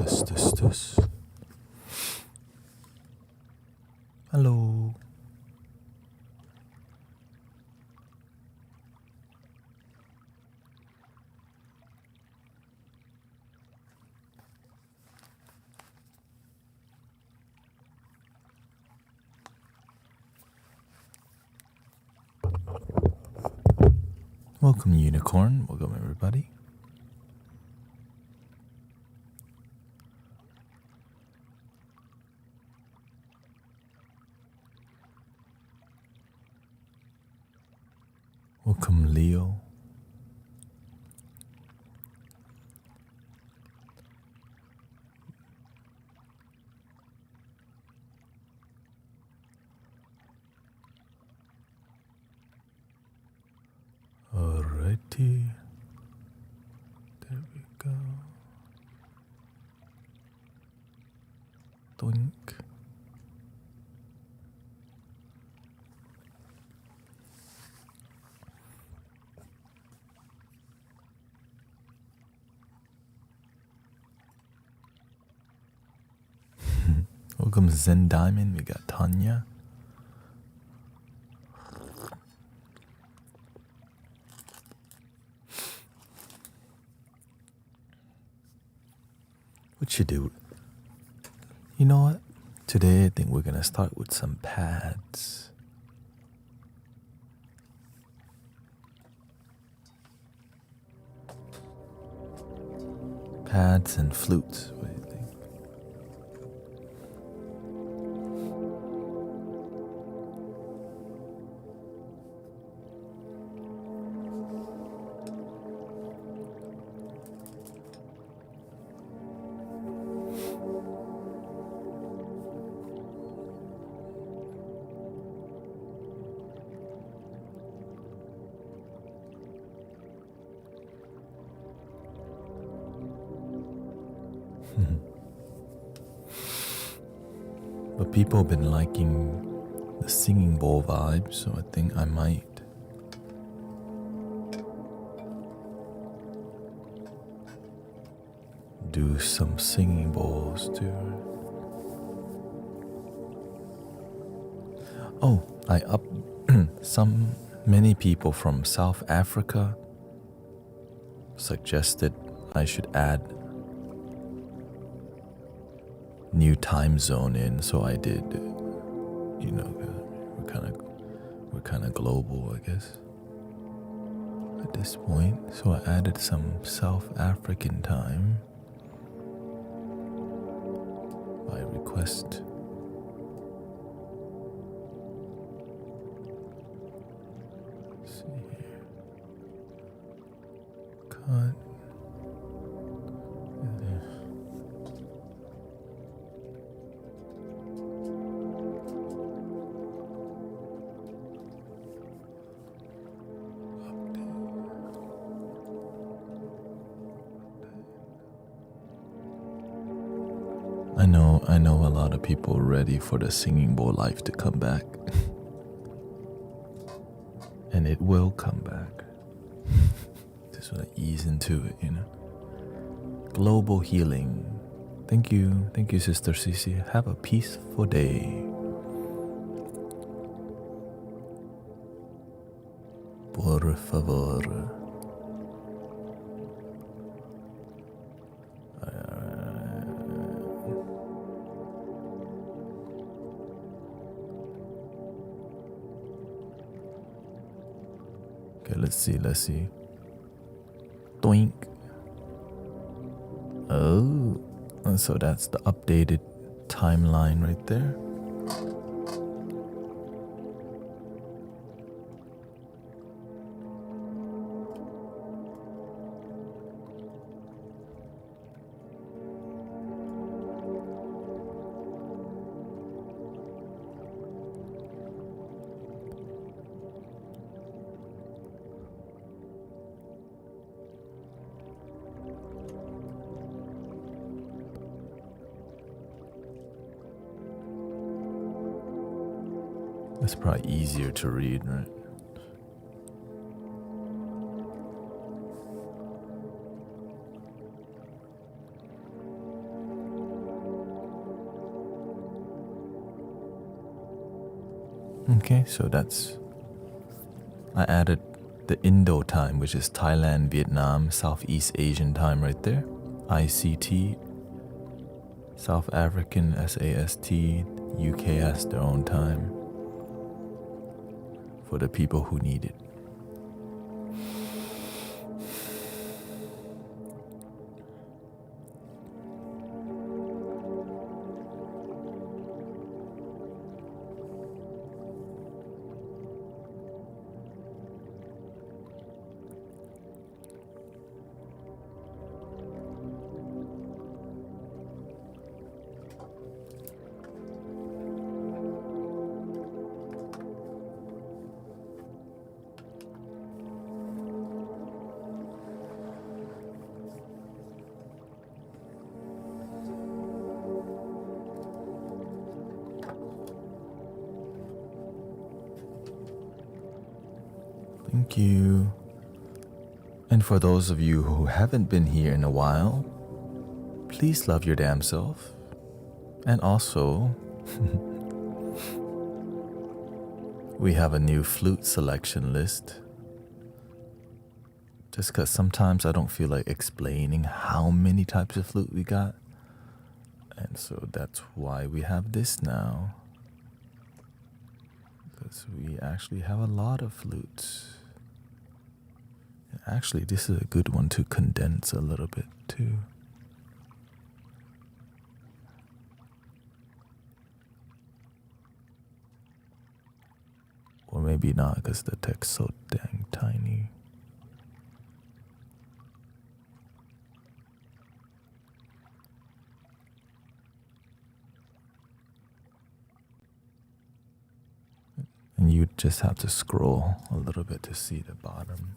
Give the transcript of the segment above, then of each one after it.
Test. Hello. Welcome, Unicorn. Welcome, everybody. Welcome, Leo. Alrighty. There we go. Doink. Welcome, Zen Diamond. We got Tanya. What you do? You know what? Today I think we're gonna start with some pads. Pads and flutes. What do you think? But people have been liking the singing bowl vibe, so I think I might do some singing bowls too. Oh, many people from South Africa suggested I should add new time zone in, so I did. You know, we're kind of global, I guess, at this point. So I added some South African time by request. Let's see here. Cut. I know a lot of people are ready for the singing bowl life to come back. And it will come back. Just want to ease into it, you know. Global healing. Thank you, Sister Cece. Have a peaceful day. Por favor. Okay, let's see. Doink. Oh, so that's the updated timeline right there. It's probably easier to read, right? Okay, so I added the Indo time, which is Thailand, Vietnam, Southeast Asian time right there. ICT, South African, SAST, UK has their own time for the people who need it. Thank you. And for those of you who haven't been here in a while, please love your damn self. And also, we have a new flute selection list. Just because sometimes I don't feel like explaining how many types of flute we got. And so that's why we have this now. Because we actually have a lot of flutes. Actually, this is a good one to condense a little bit too. Or maybe not, because the text's so dang tiny. And you just have to scroll a little bit to see the bottom.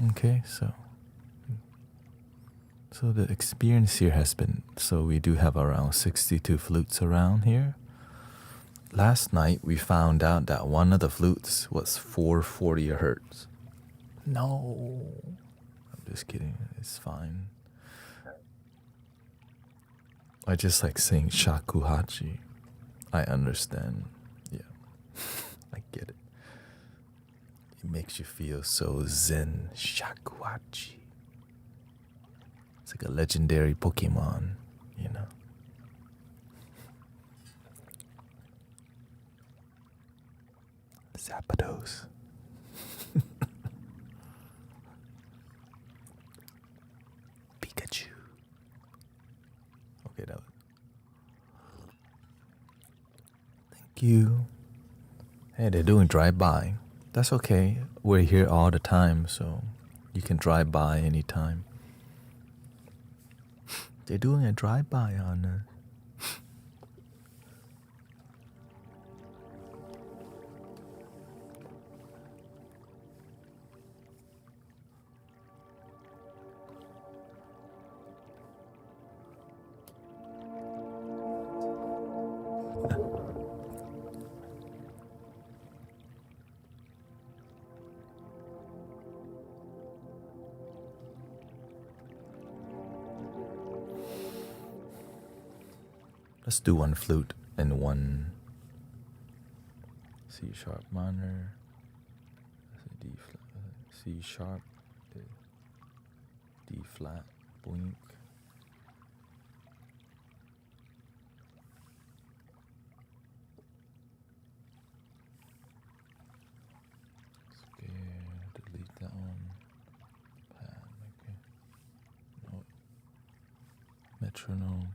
Okay, so the experience here has been, so we do have around 62 flutes around here. Last night we found out that one of the flutes was 440 hertz. No, I'm just kidding, it's fine. I just like saying shakuhachi. I understand, yeah. I get it. It makes you feel so zen. Shakuhachi. It's like a legendary Pokemon, you know. Zapdos. Pikachu. Okay, that was... Thank you. Hey, they're doing drive-by. That's okay. We're here all the time, so you can drive by anytime. They're doing a drive-by on us. Let's do one flute and one C sharp minor, D flat, C sharp, D flat, blink. Delete that one. Pad, okay. No. Metronome.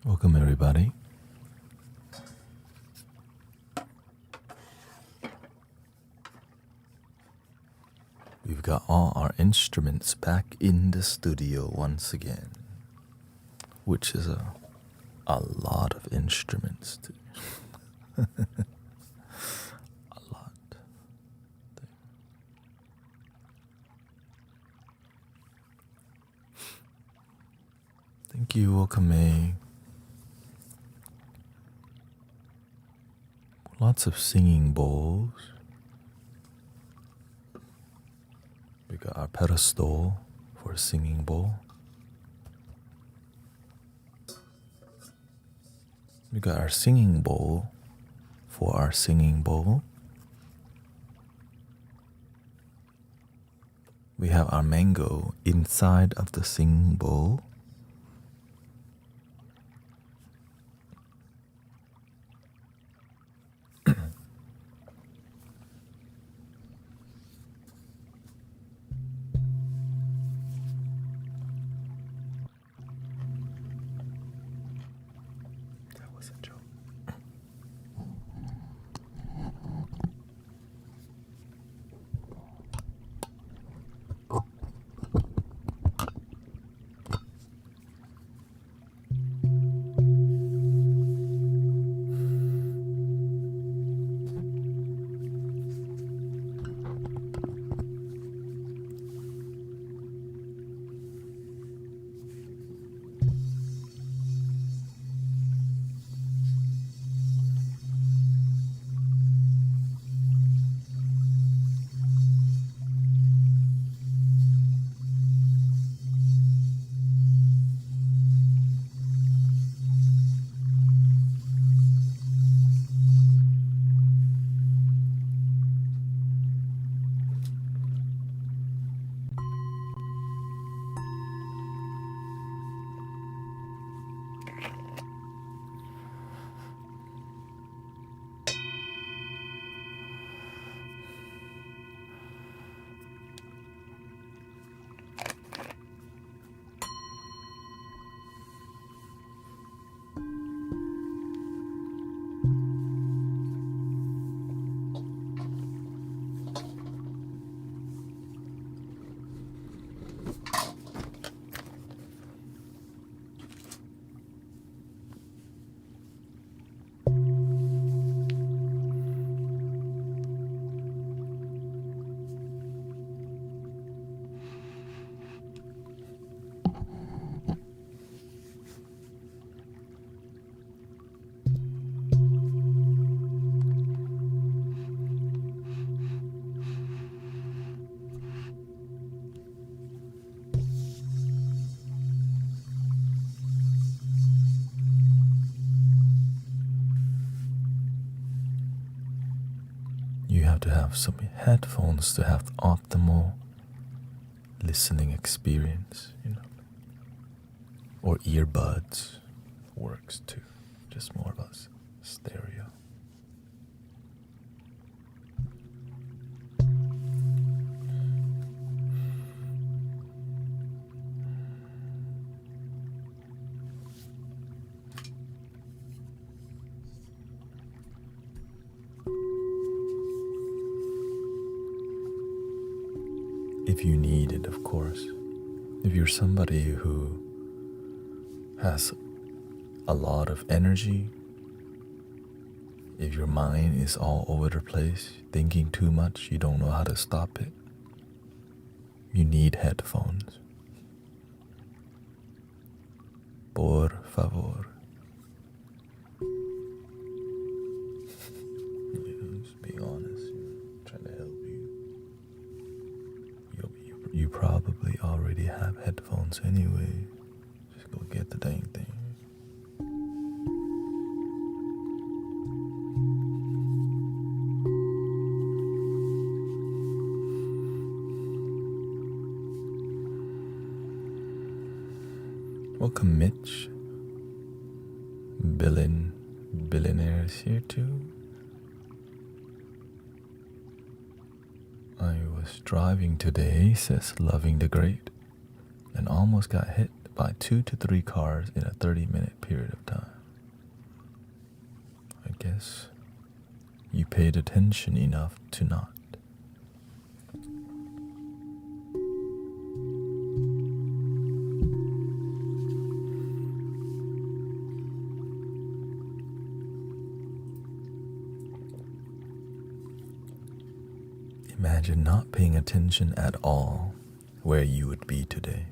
Welcome, everybody. We've got all our instruments back in the studio once again, which is a lot of instruments. A lot. Thank you, Okame. Lots of singing bowls. We got our pedestal for a singing bowl. We got our singing bowl for our singing bowl. We have our mango inside of the singing bowl. That was a joke. You have to have some headphones to have optimal listening experience, or earbuds works too. Just more of a stereo. If you need it, of course. If you're somebody who has a lot of energy, if your mind is all over the place, thinking too much, you don't know how to stop it, you need headphones. Por favor. Just be honest, trying to help you. You probably already have headphones anyway. Just go get the dang thing. Welcome, Mitch. Billionaire is here too. I was driving today, says Loving the Great, and almost got hit buy 2 to 3 cars in a 30-minute period of time. I guess you paid attention enough to not. Imagine not paying attention at all, where you would be today.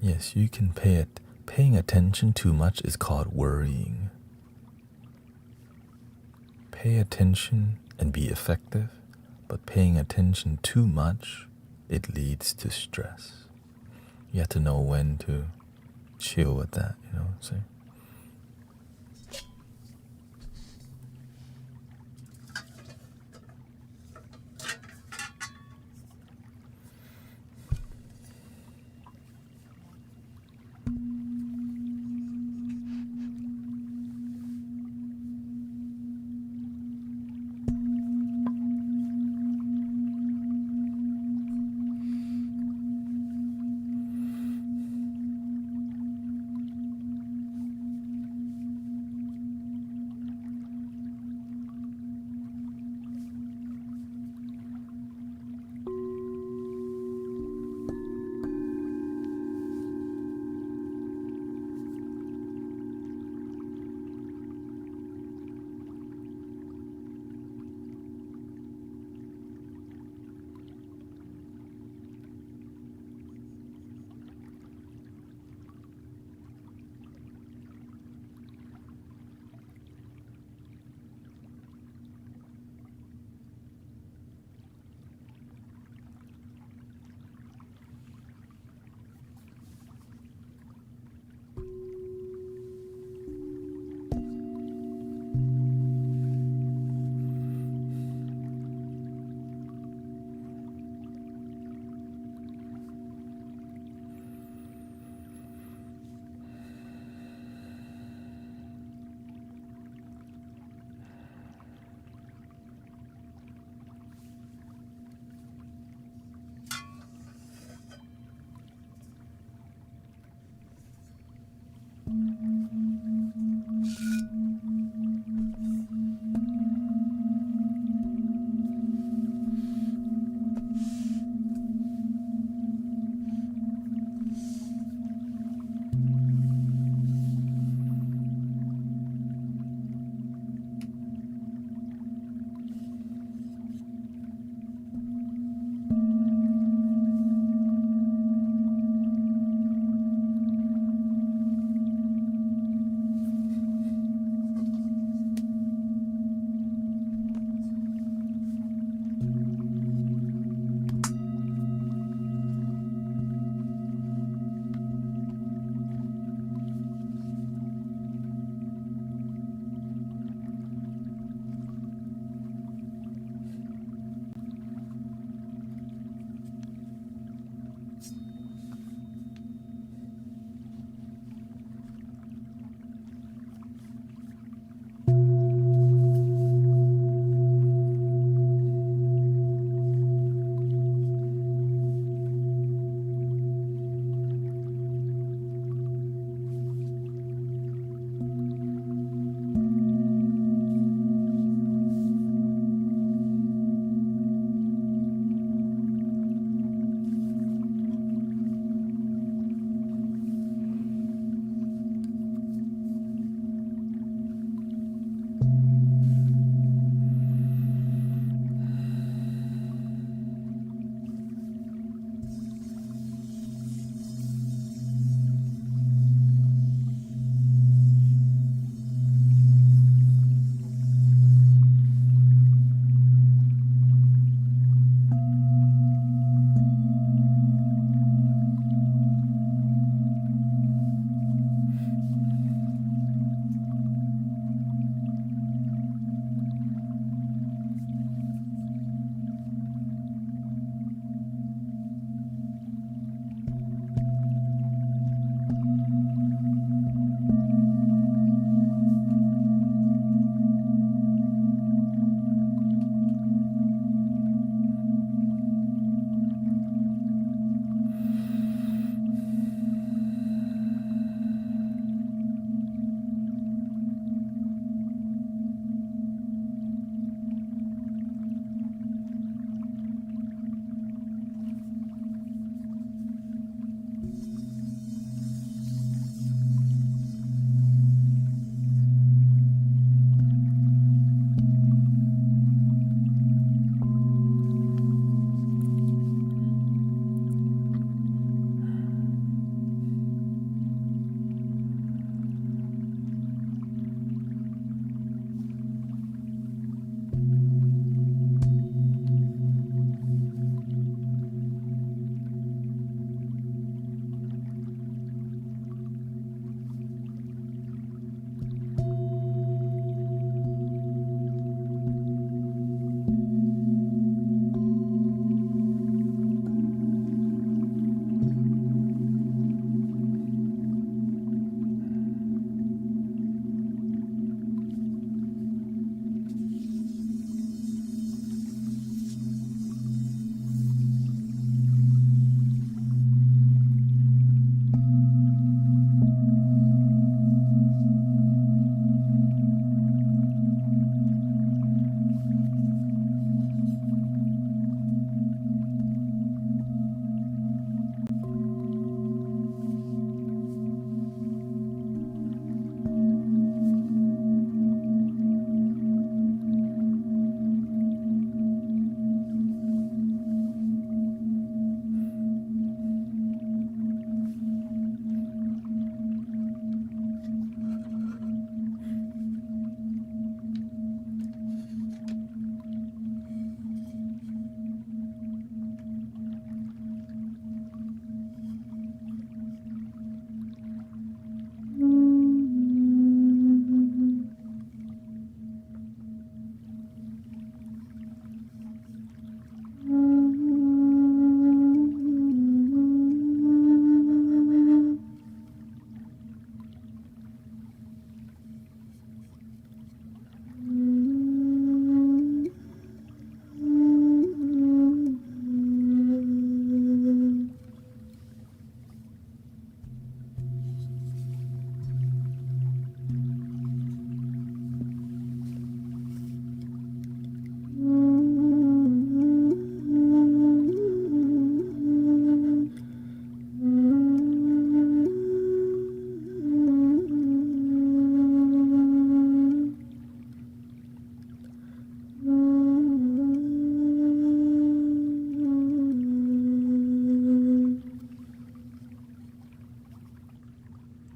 Yes, you can pay it. Paying attention too much is called worrying. Pay attention and be effective, but paying attention too much, it leads to stress. You have to know when to chill with that, you know what I'm saying?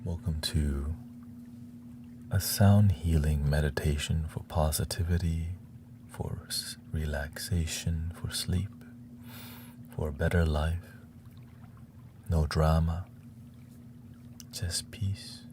Welcome to a sound healing meditation for positivity, for relaxation, for sleep, for a better life. No drama, just peace.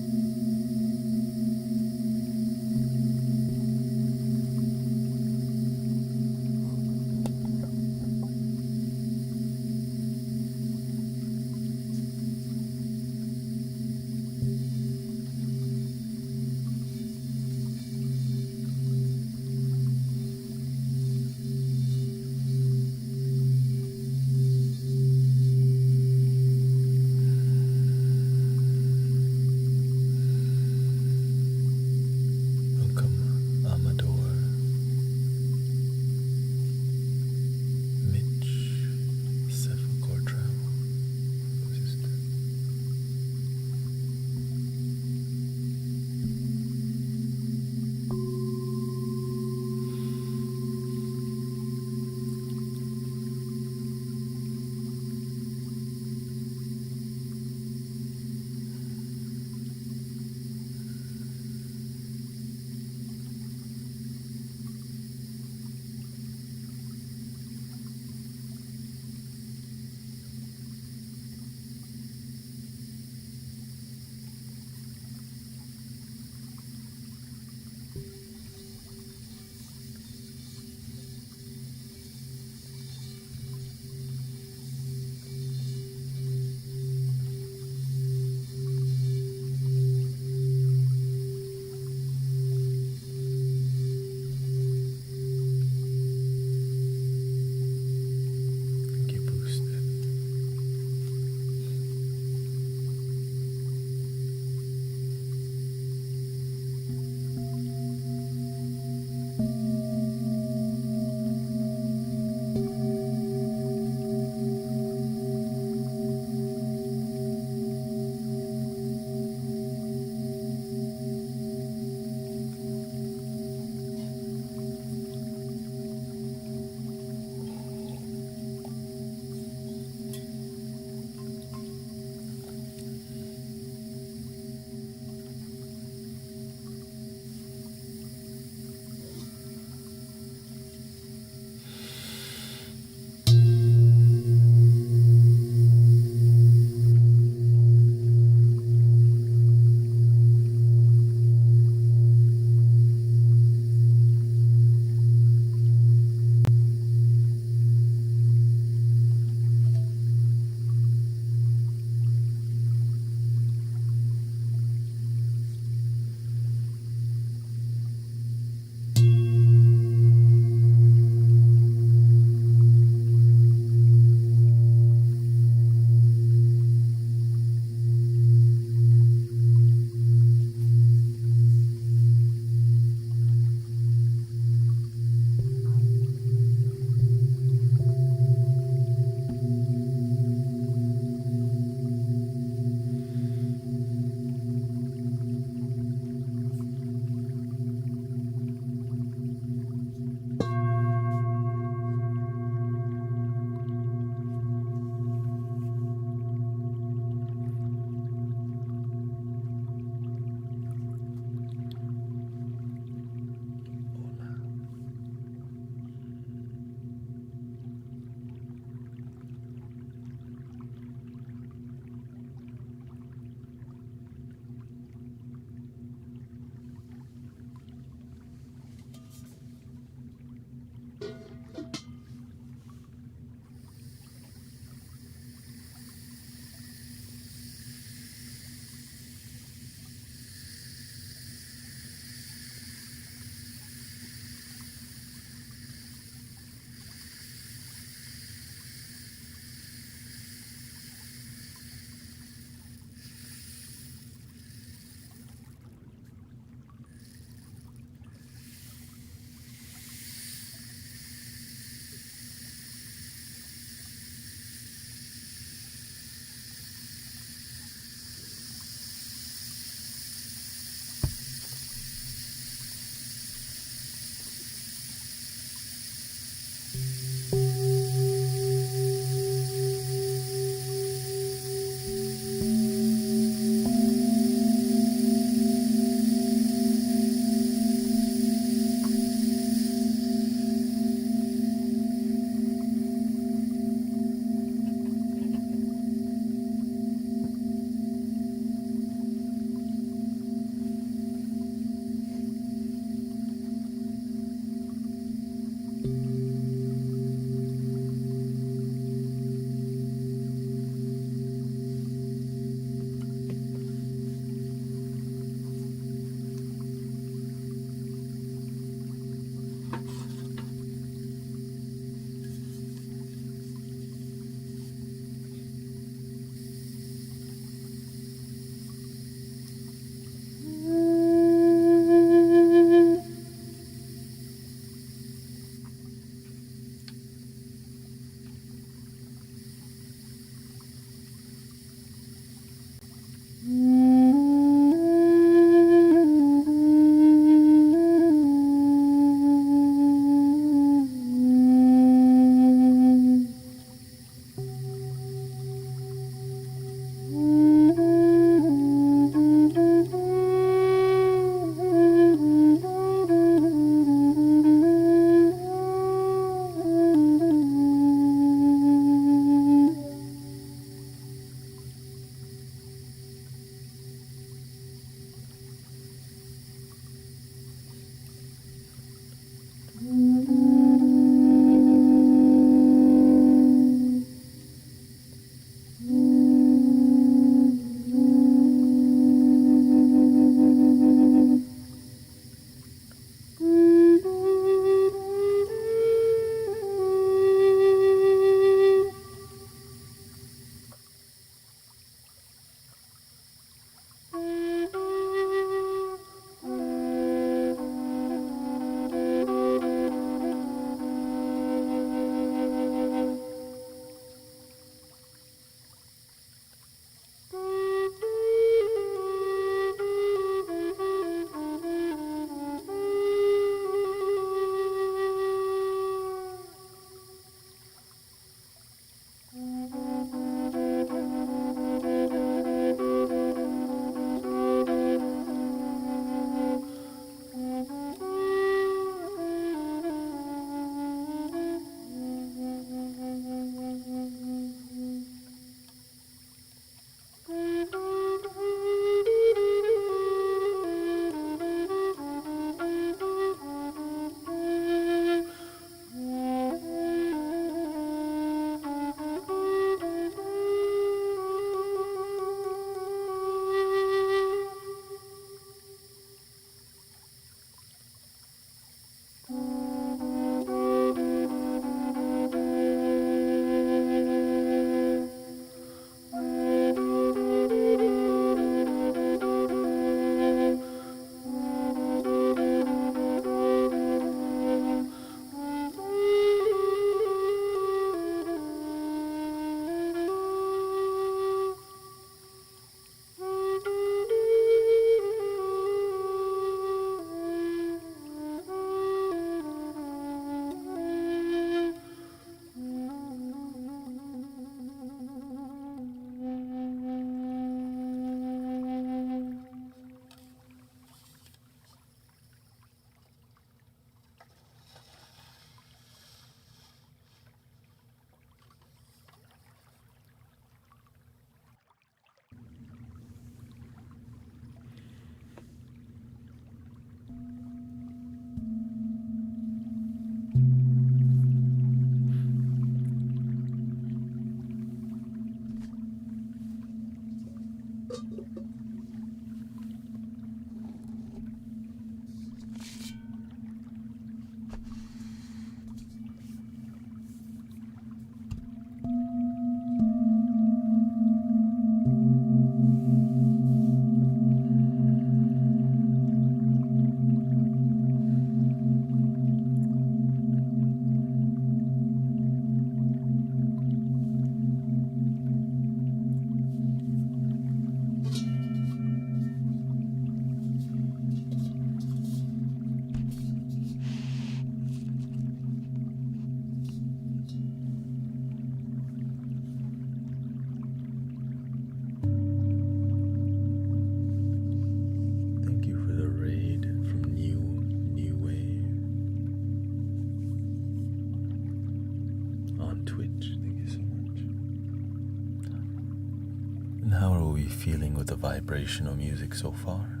And how are we feeling with the vibrational music so far?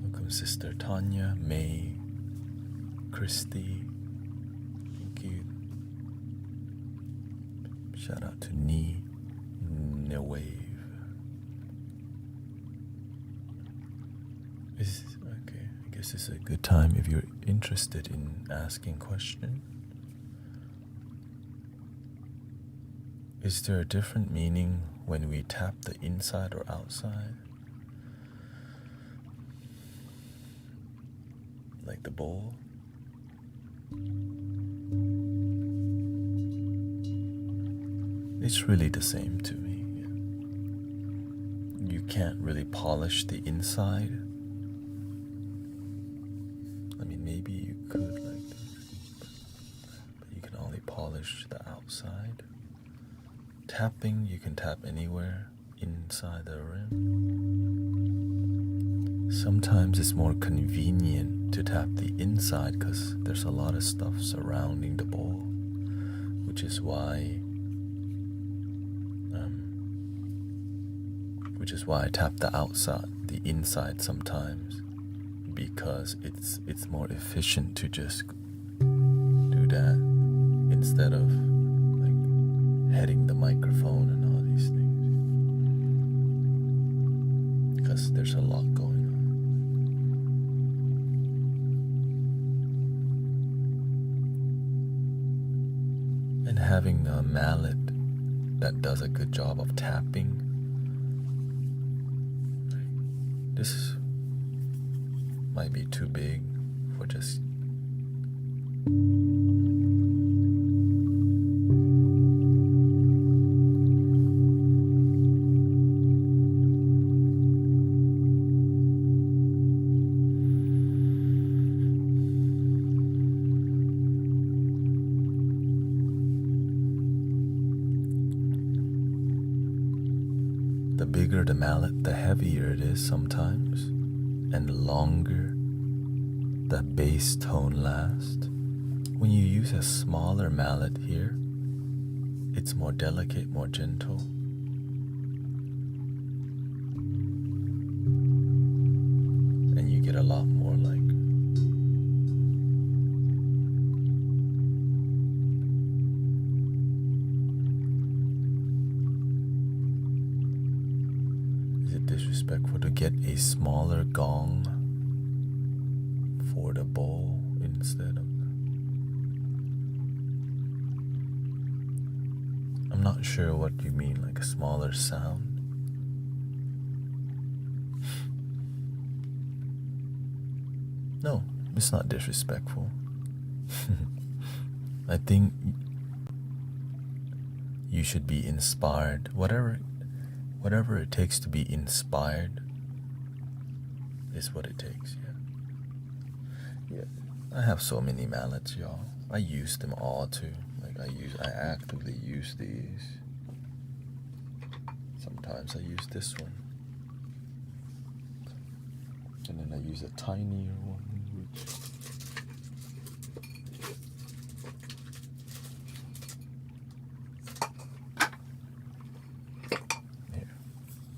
Welcome, Sister Tanya, May, Christy. Thank you. Shout out to Wave. Okay, I guess it's a good time if you're interested in asking questions. Is there a different meaning when we tap the inside or outside? Like the bowl? It's really the same to me. You can't really polish the inside. I mean, maybe you could like this, but you can only polish the outside. Tapping, you can tap anywhere inside the rim. Sometimes it's more convenient to tap the inside because there's a lot of stuff surrounding the bowl, which is why I tap the outside, the inside sometimes, because it's more efficient to just do that instead of like heading the microphone and all these things, because there's a lot going on. And having a mallet that does a good job of tapping. This might be too big for just the bigger the mallet, the heavier it is sometimes, and the longer the bass tone lasts. When you use a smaller mallet here, it's more delicate, more gentle. And you get a lot more like disrespectful to get a smaller gong for the bowl instead of... I'm not sure what you mean, like a smaller sound. No, it's not disrespectful. I think you should be inspired, whatever it takes to be inspired is what it takes. Yeah. I have so many mallets, y'all. I use them all too. Like I actively use these. Sometimes I use this one, and then I use a tinier one, which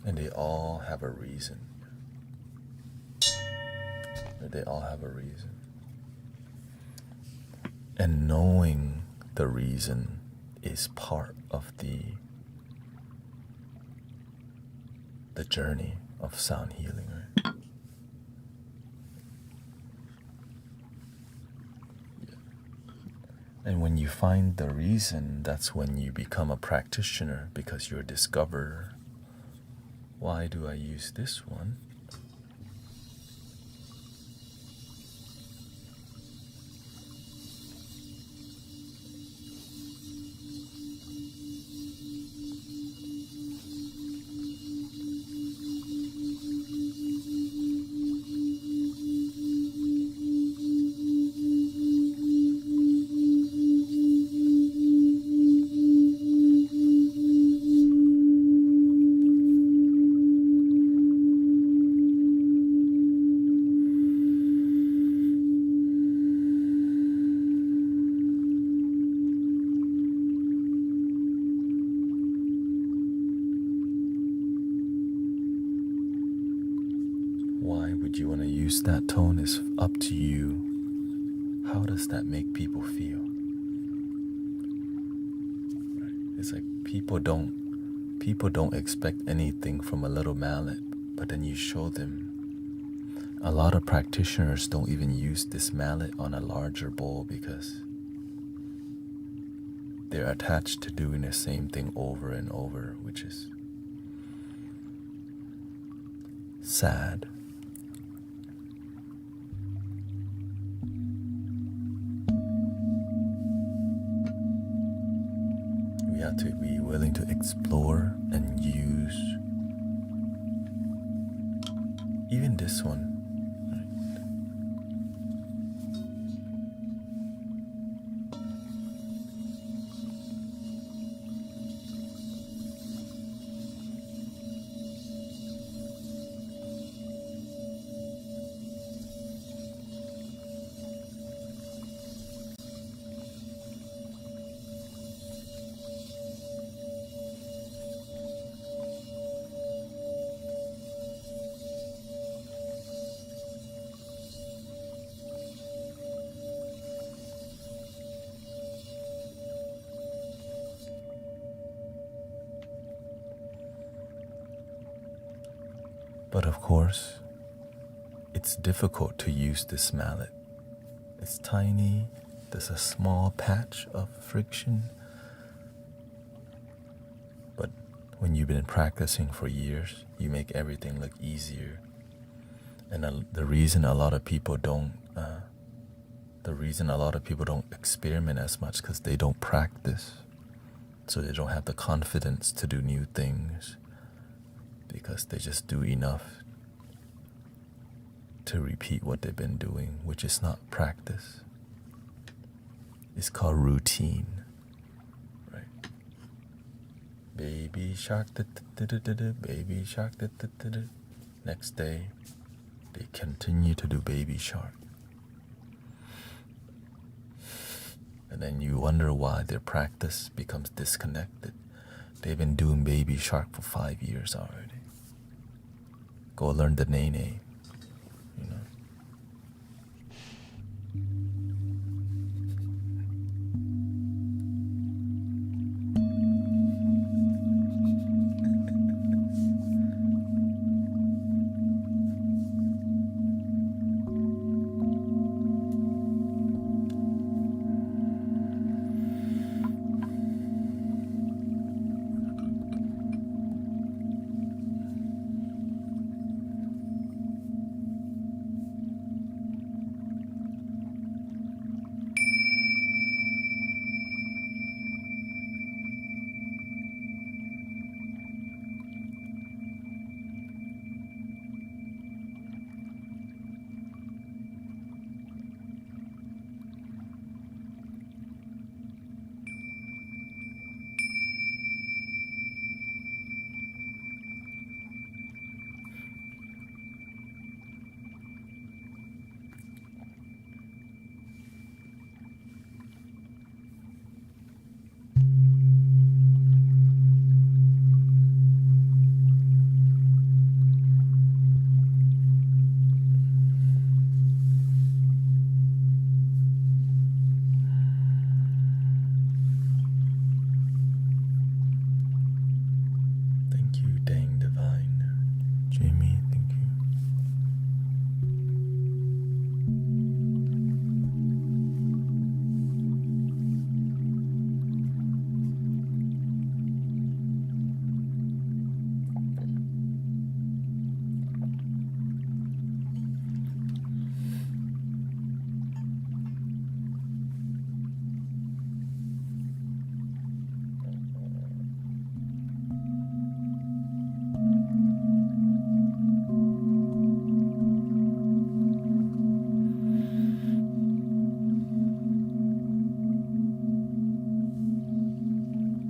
and they all have a reason. They all have a reason. And knowing the reason is part of the journey of sound healing, right? Yeah. And when you find the reason, that's when you become a practitioner, because you're a discoverer. Why do I use this one? Do you want to use that tone? It's up to you. How does that make people feel? It's like people don't expect anything from a little mallet, but then you show them. A lot of practitioners don't even use this mallet on a larger bowl because they're attached to doing the same thing over and over, which is sad. We have to be willing to explore and use even this one. But of course, it's difficult to use this mallet. It's tiny, there's a small patch of friction. But when you've been practicing for years, you make everything look easier. And the reason a lot of people don't experiment as much because they don't practice. So they don't have the confidence to do new things, because they just do enough to repeat what they've been doing, which is not practice. It's called routine, right? Baby shark, baby shark. Next day, they continue to do baby shark. And then you wonder why their practice becomes disconnected. They've been doing baby shark for 5 years already. Go learn the nene, you know.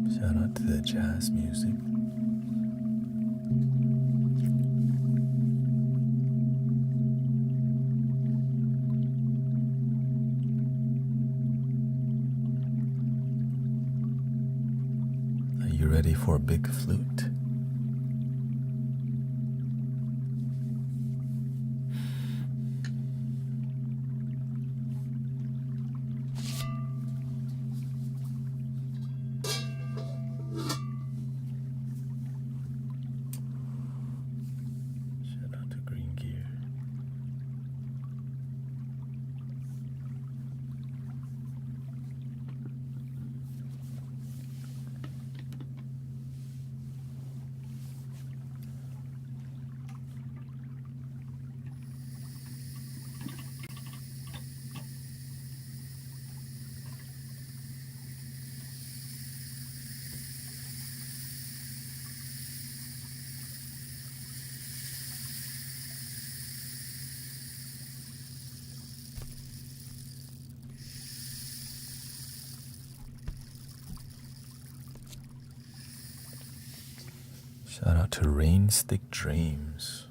Shout out to the jazz music. Are you ready for a big flute? Shout out to Green Gear. Shout out to Rain Stick Dreams.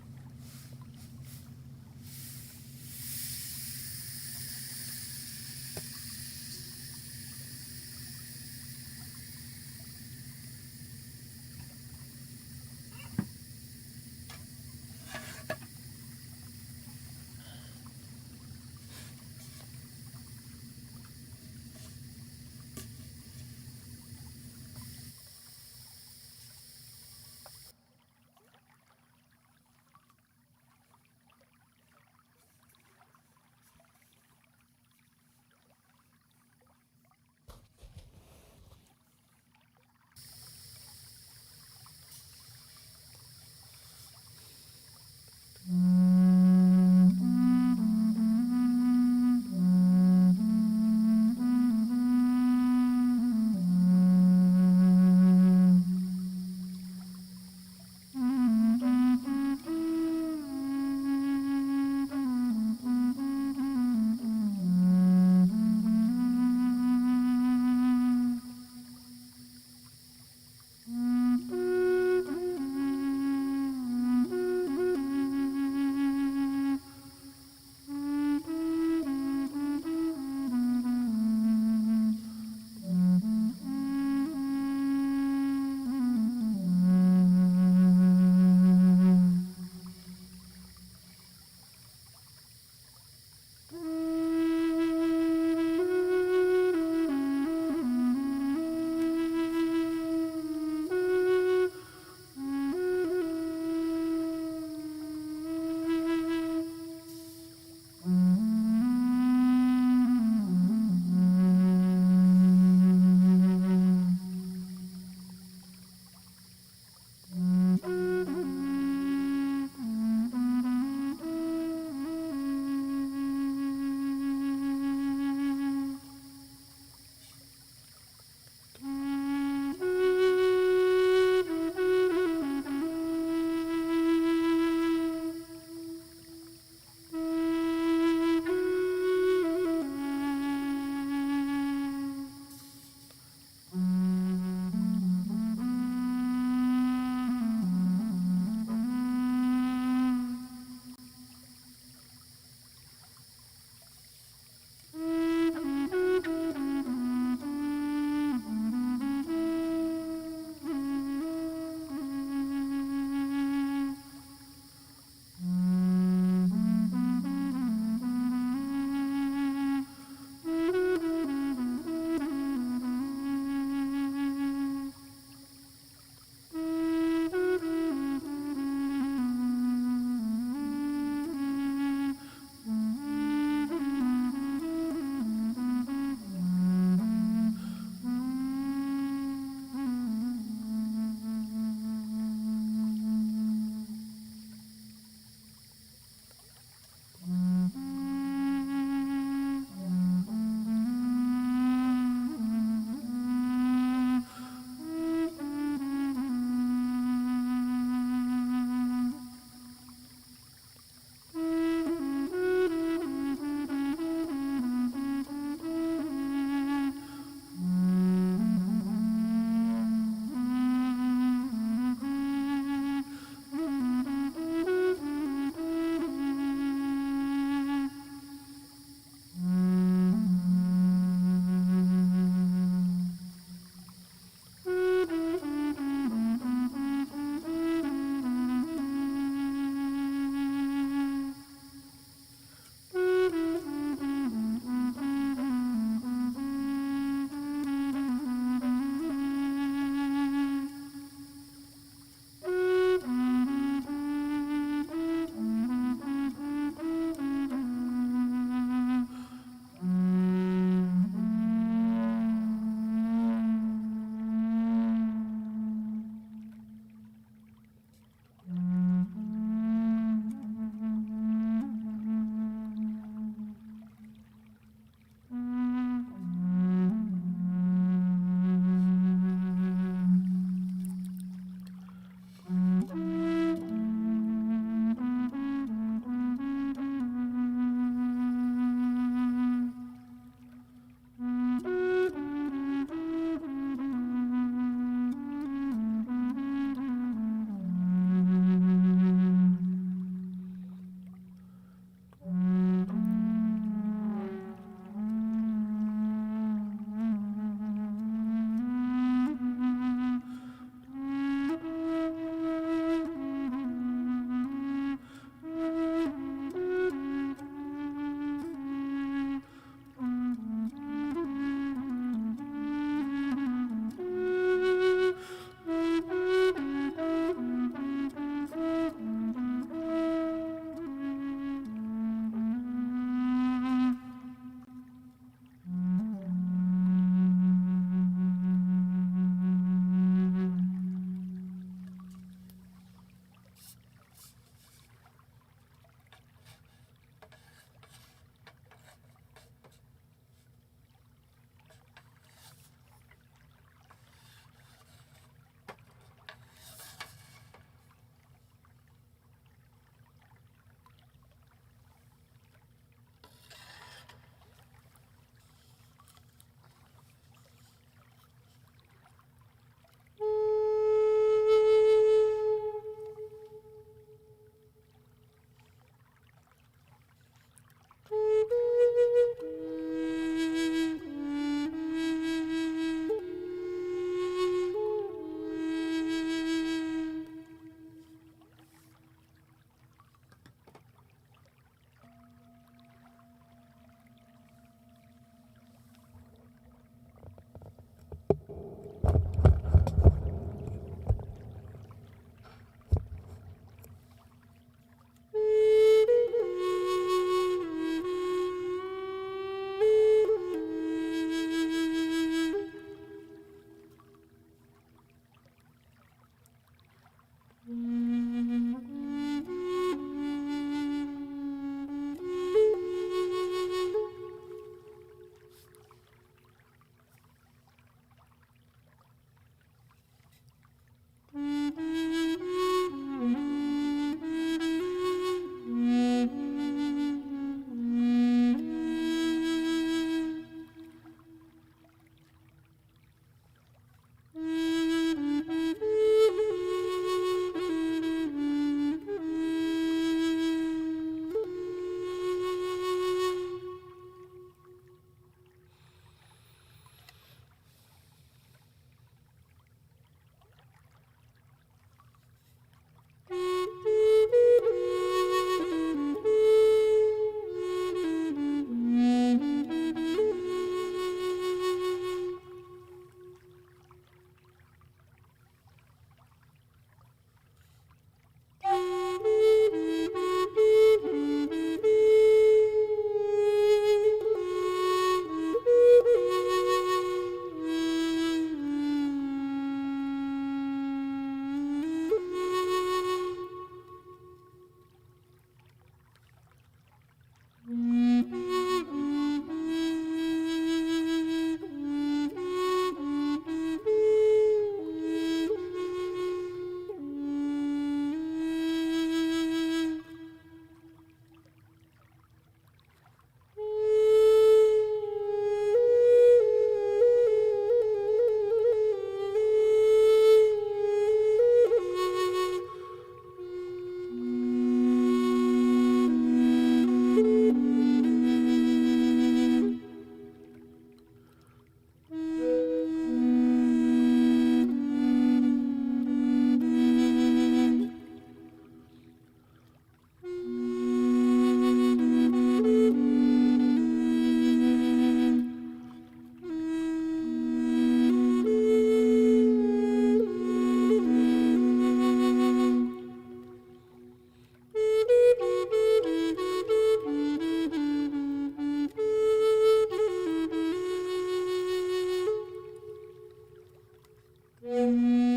And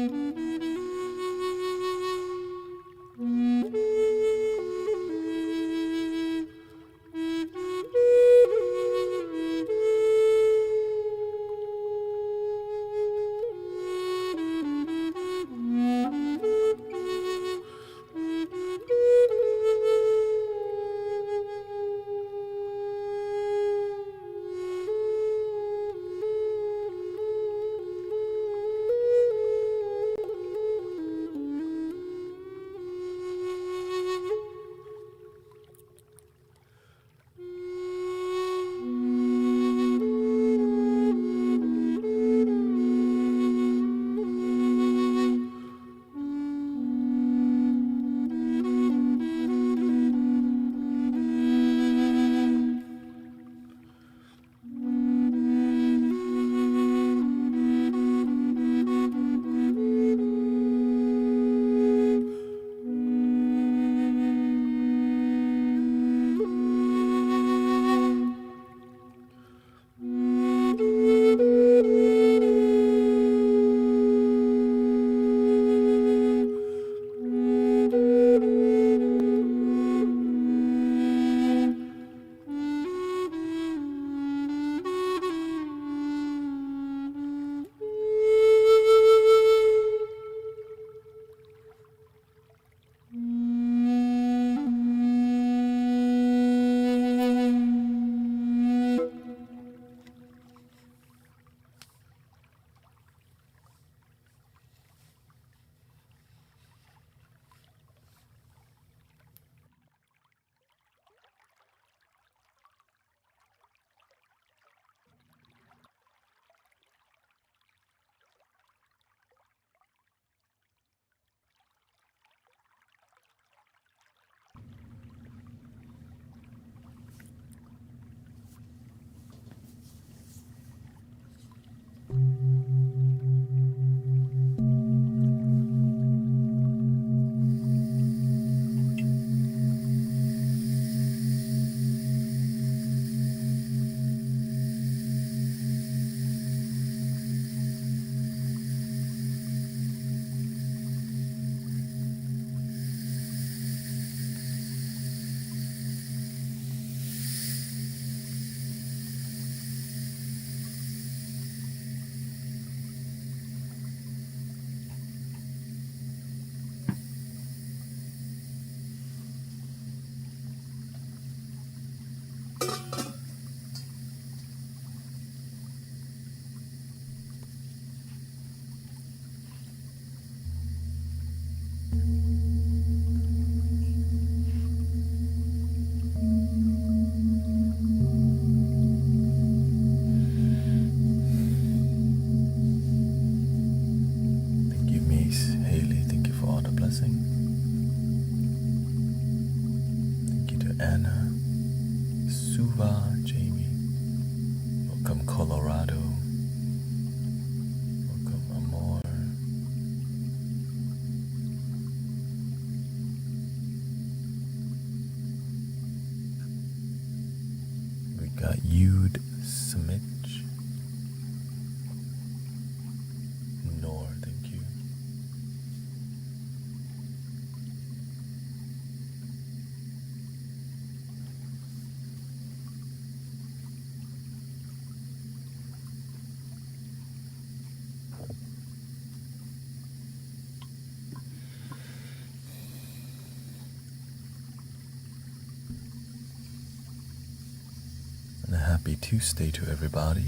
a happy Tuesday to everybody.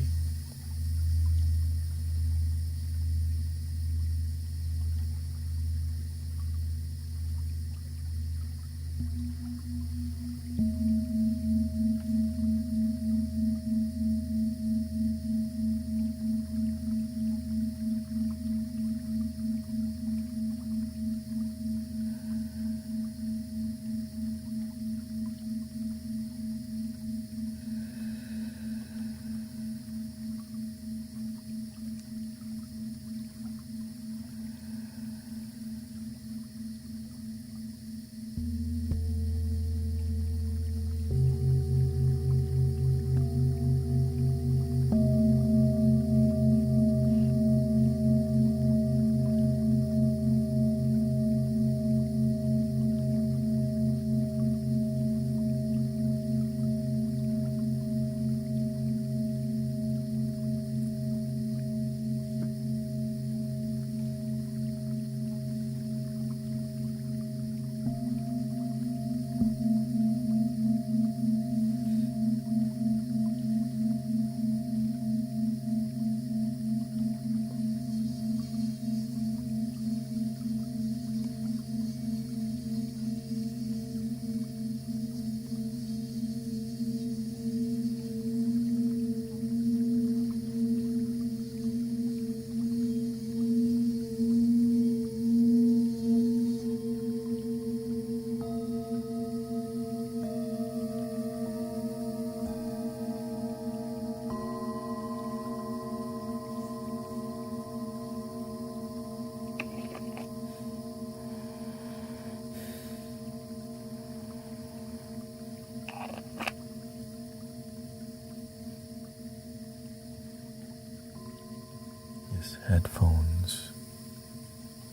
headphones.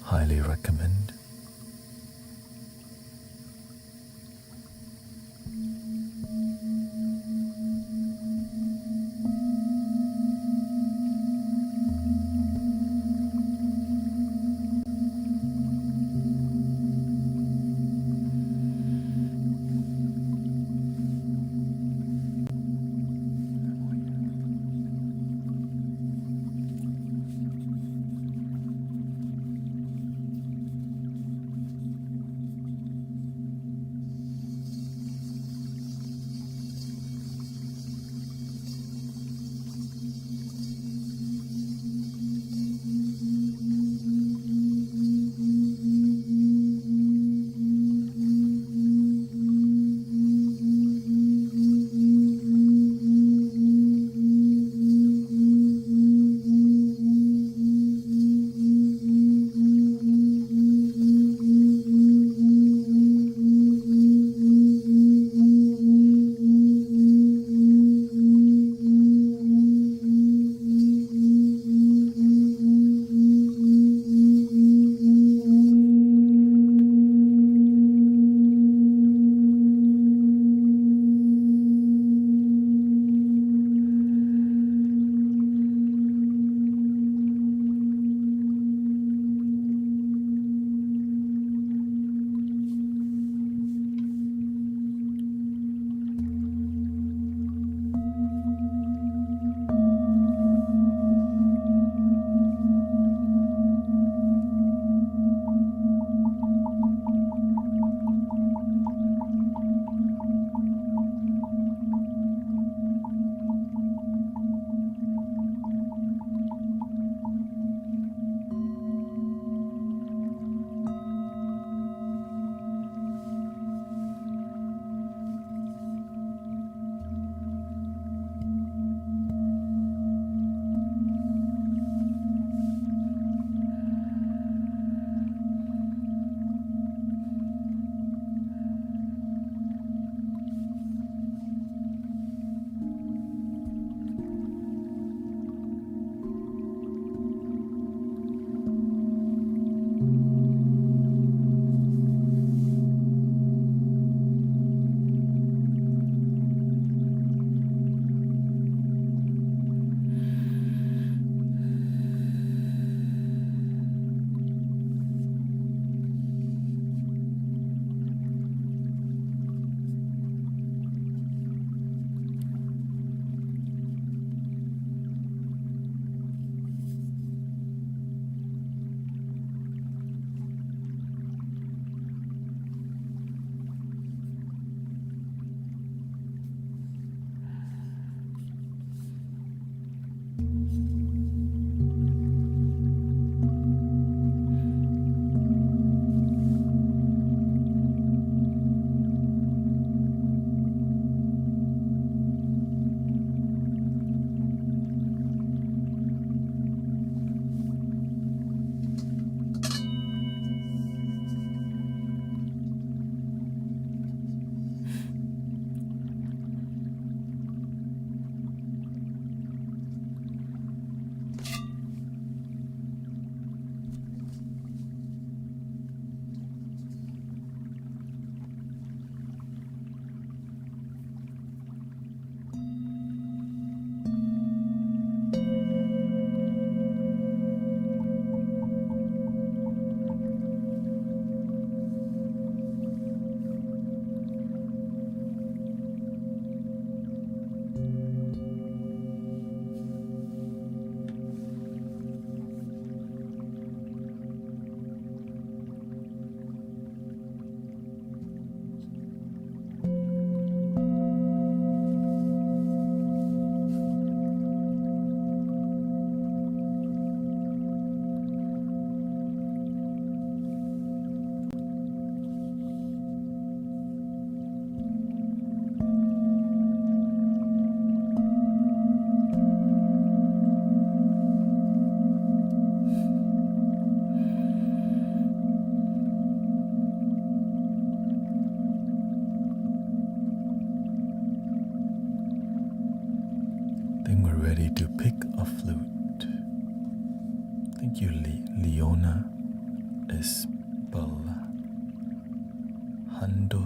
Highly recommend.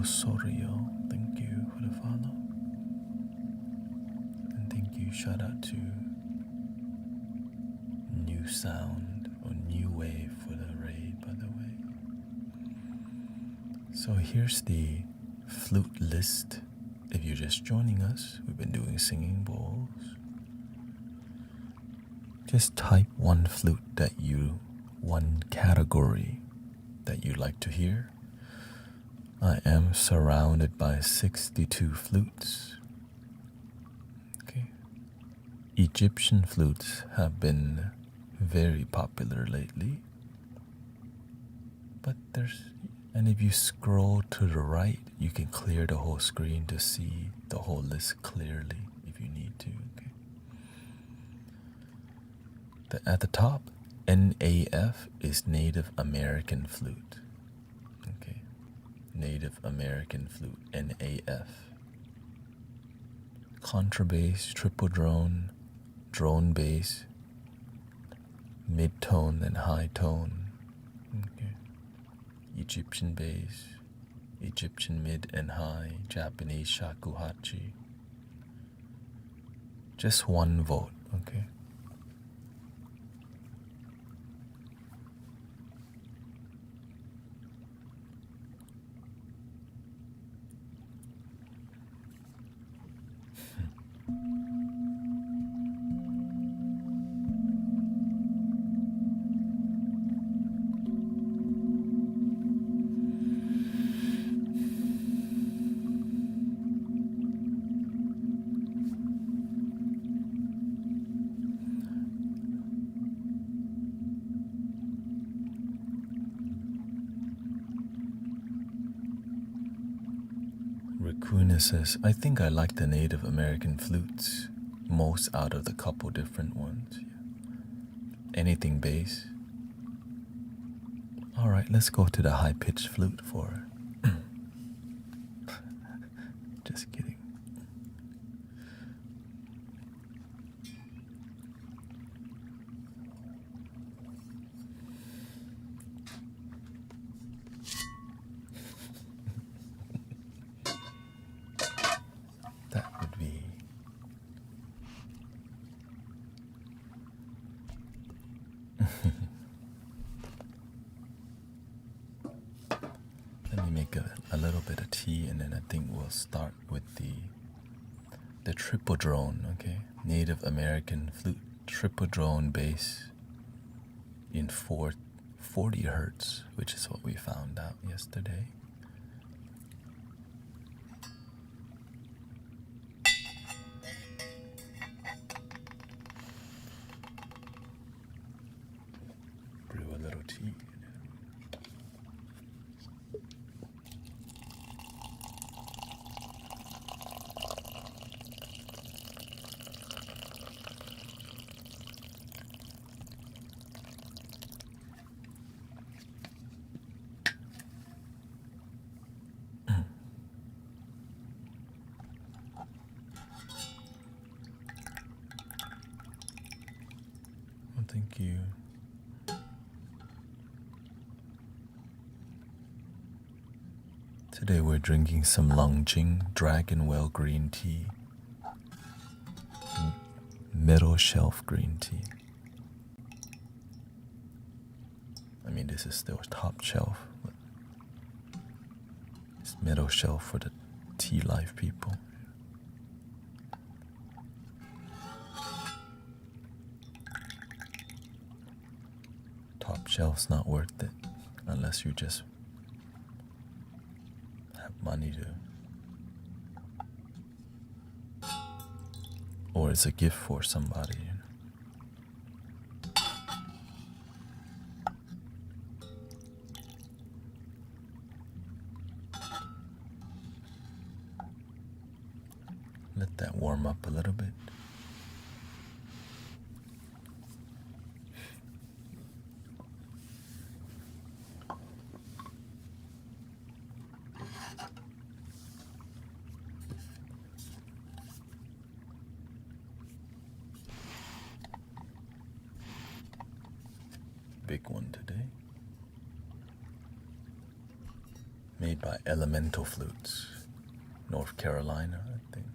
Sorio, thank you for the follow. And thank you, shout out to New Sound or New Wave for the raid, by the way. So here's the flute list. If you're just joining us, we've been doing singing bowls. Just type one category that you'd like to hear. I am surrounded by 62 flutes. Okay. Egyptian flutes have been very popular lately. But and if you scroll to the right, you can clear the whole screen to see the whole list clearly if you need to. Okay. At the top, NAF is Native American Flute. Okay. Native American Flute, NAF. Contrabass, triple drone, drone bass, mid-tone and high tone. Okay. Egyptian bass, Egyptian mid and high, Japanese shakuhachi. Just one vote, okay? Raccoona says, I think I like the Native American flutes most out of the couple different ones. Anything bass. Alright, let's go to the high-pitched flute for just kidding. That would be let me make a little bit of tea, and then I think we'll start with the triple drone, okay? Native American Flute triple drone bass in 40 hertz, which is what we found out yesterday. Brew a little tea. Well, thank you. Today we're drinking some Longjing Dragon Well green tea, middle shelf green tea. I mean, this is still top shelf, but it's middle shelf for the tea life people. Top shelf's not worth it unless you just have money to, or it's a gift for somebody. Let that warm up a little bit. Big one today. made by Elemental Flutes, North Carolina, I think.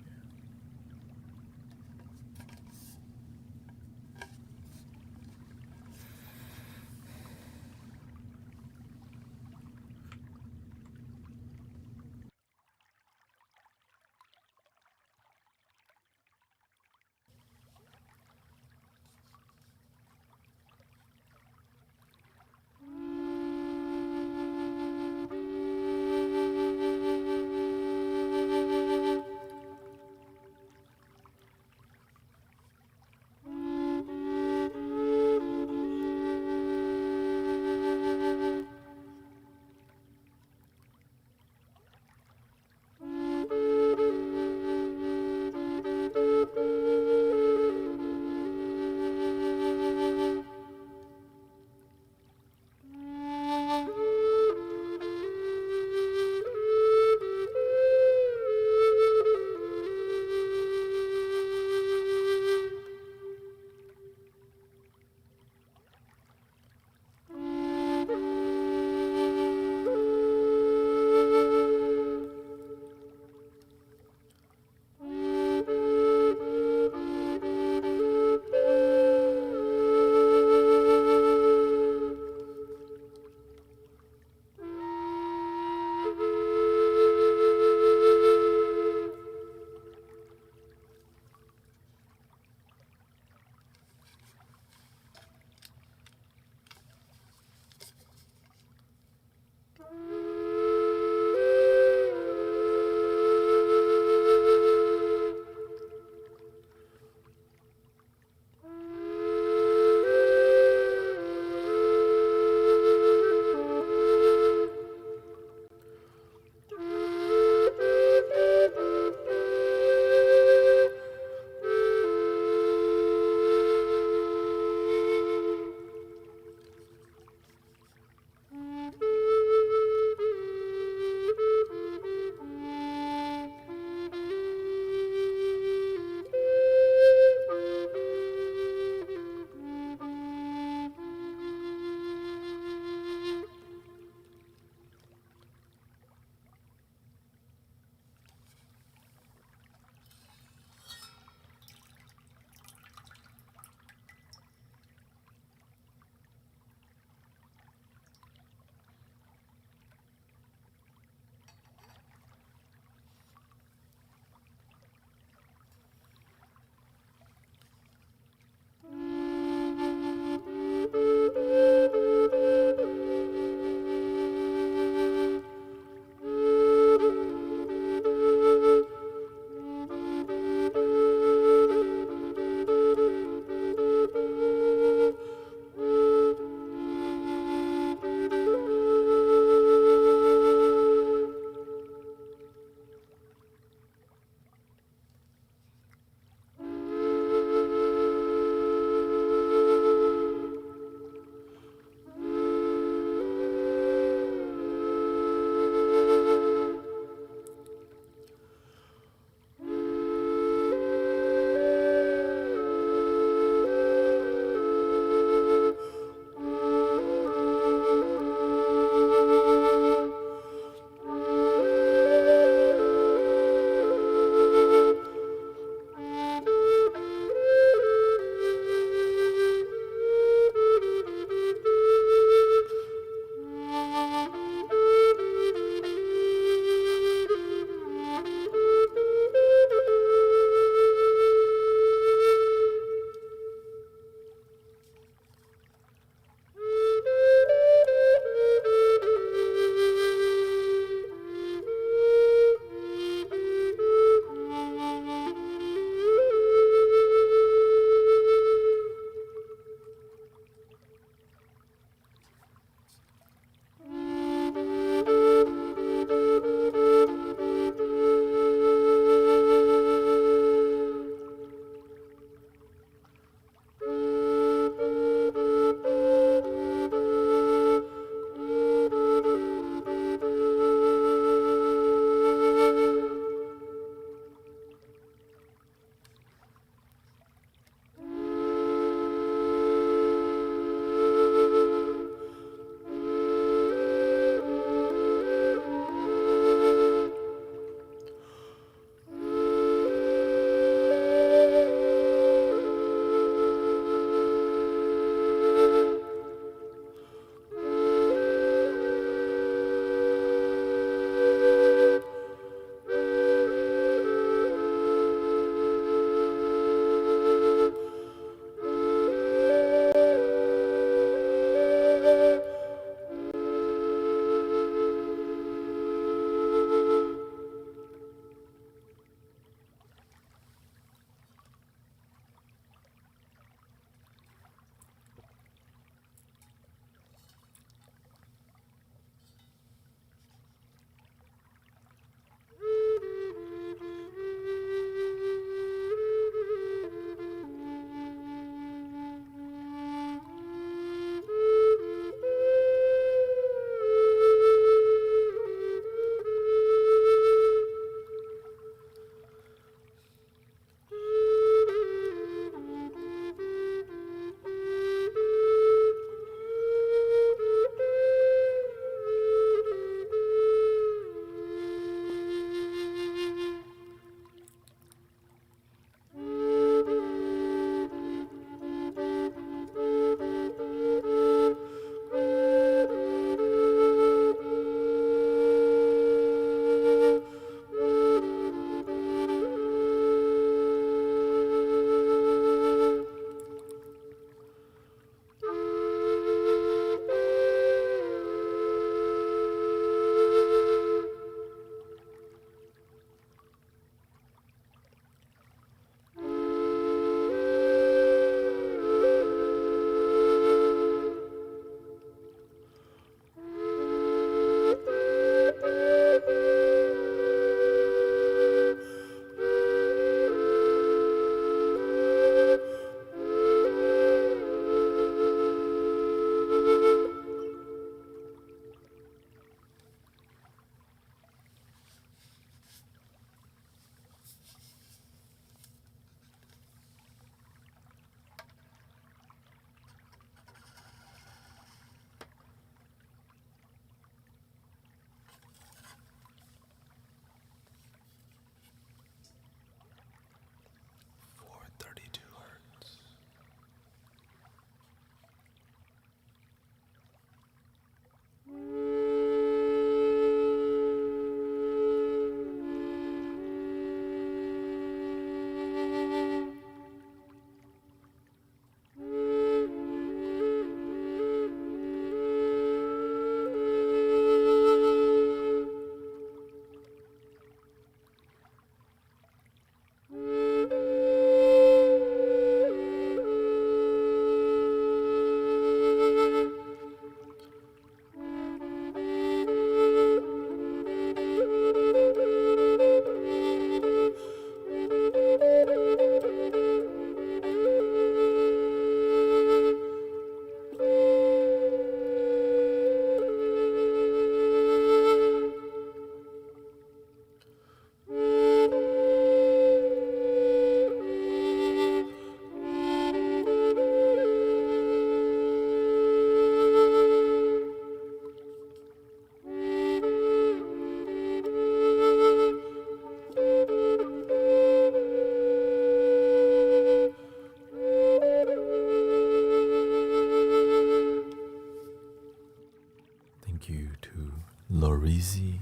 Thank you to Lorizi,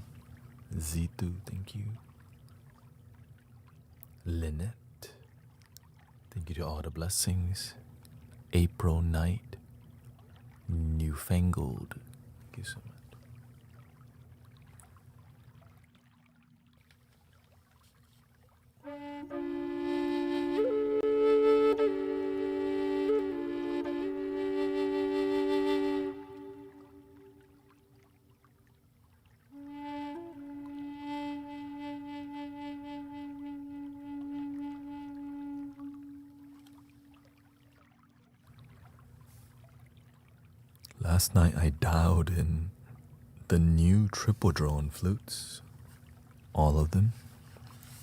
Zitu, thank you. Lynette, thank you to all the blessings. April Night, Newfangled, thank you so much. Last night I dialed in the new triple drone flutes, all of them.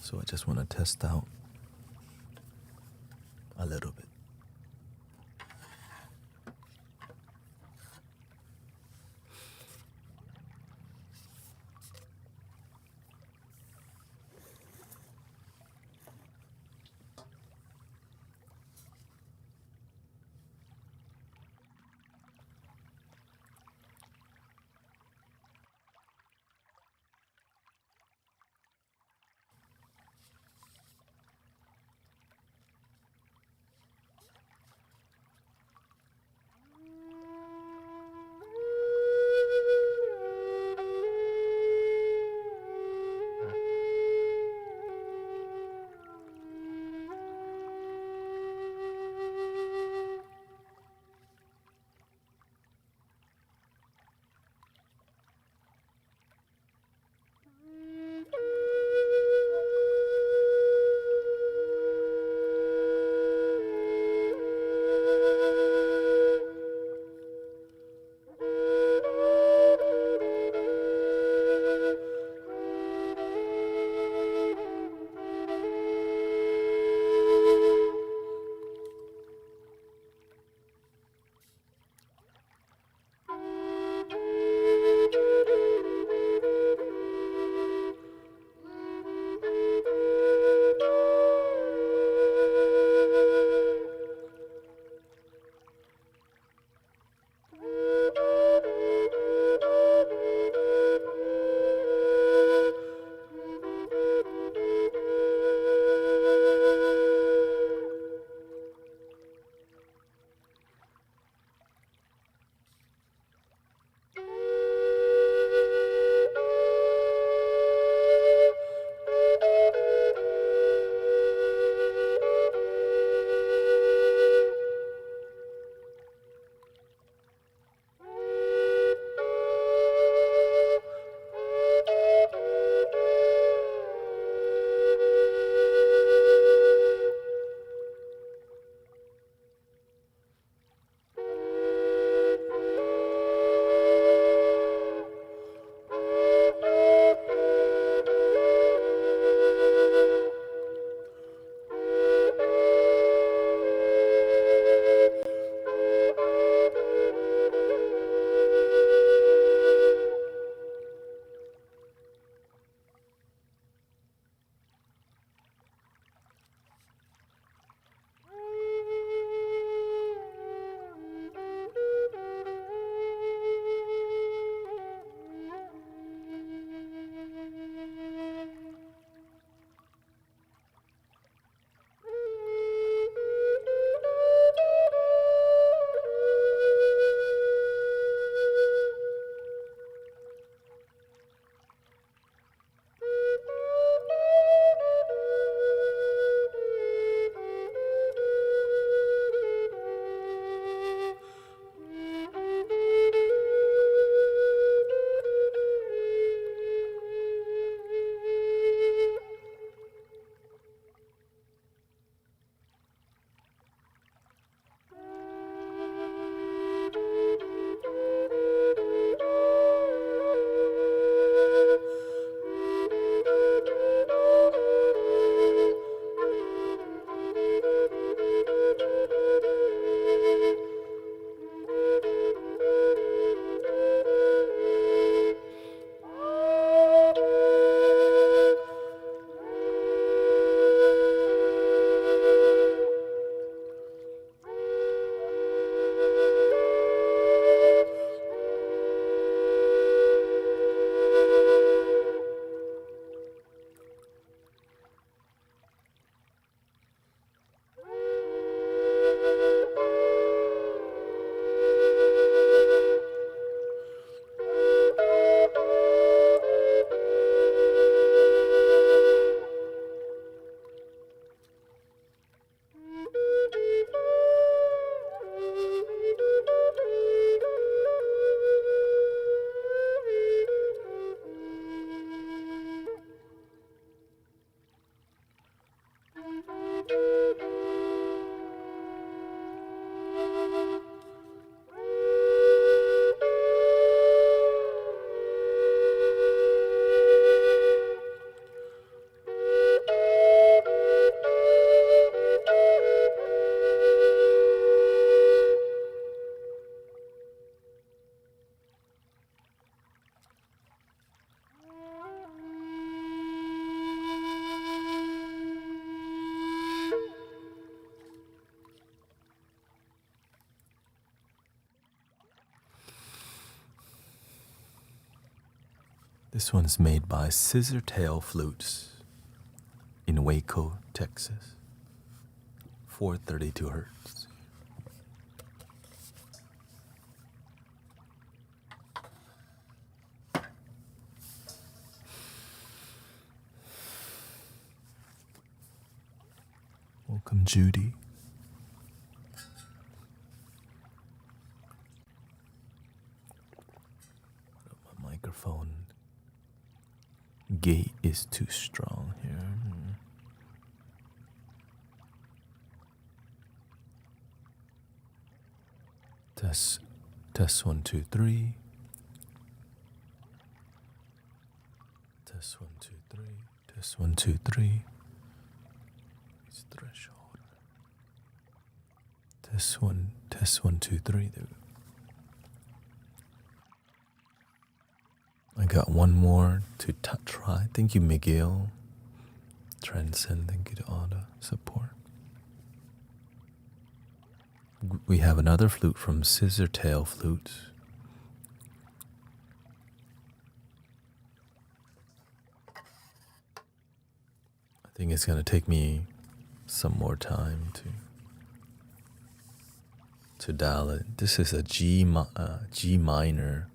So I just want to test out a little bit. This one's made by Scissortail Flutes in Waco, Texas. 432 hertz. Welcome, Judy. My microphone gate is too strong here. Test 1 2 3. Test 1 2 3. Test 1 2 3. It's threshold. Test 1 2 3. There we go. I got one more to try. Thank you, Miguel. Transcend, thank you to all the support. We have another flute from Scissortail Flutes. I think it's gonna take me some more time to dial it. This is a G minor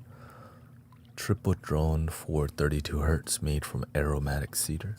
triple drone 432 hertz made from aromatic cedar.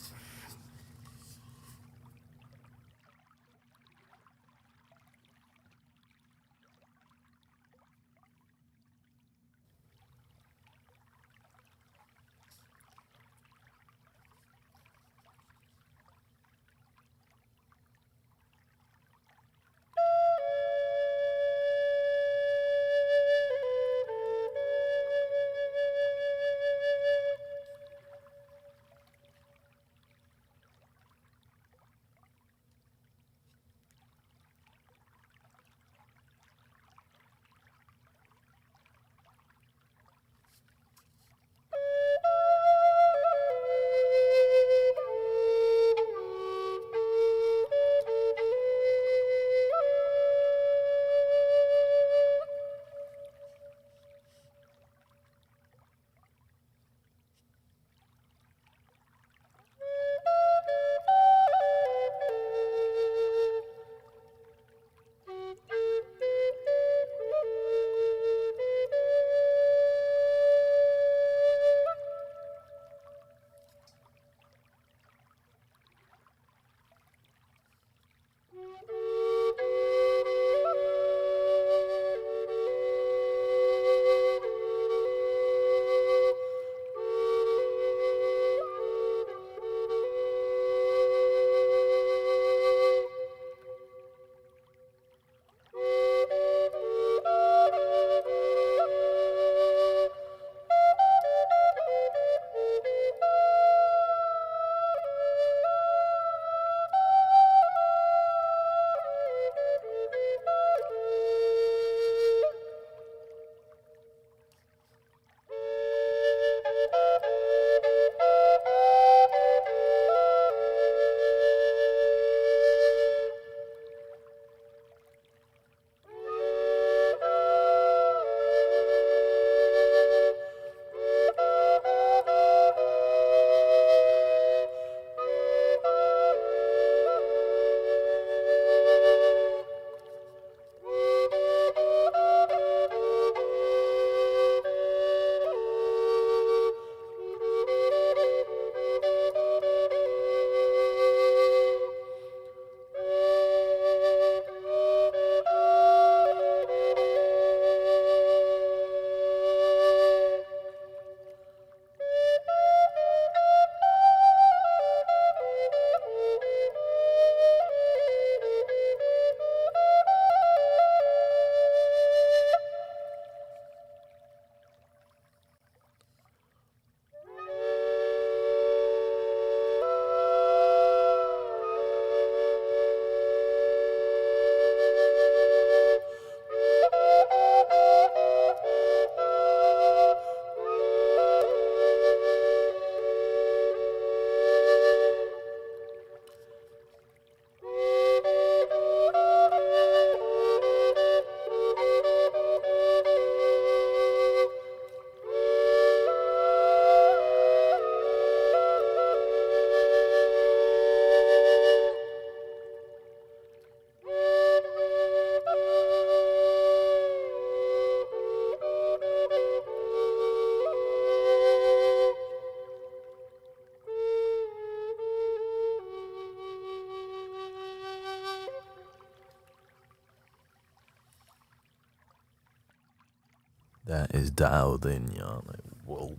is dialed in, y'all. Like, whoa.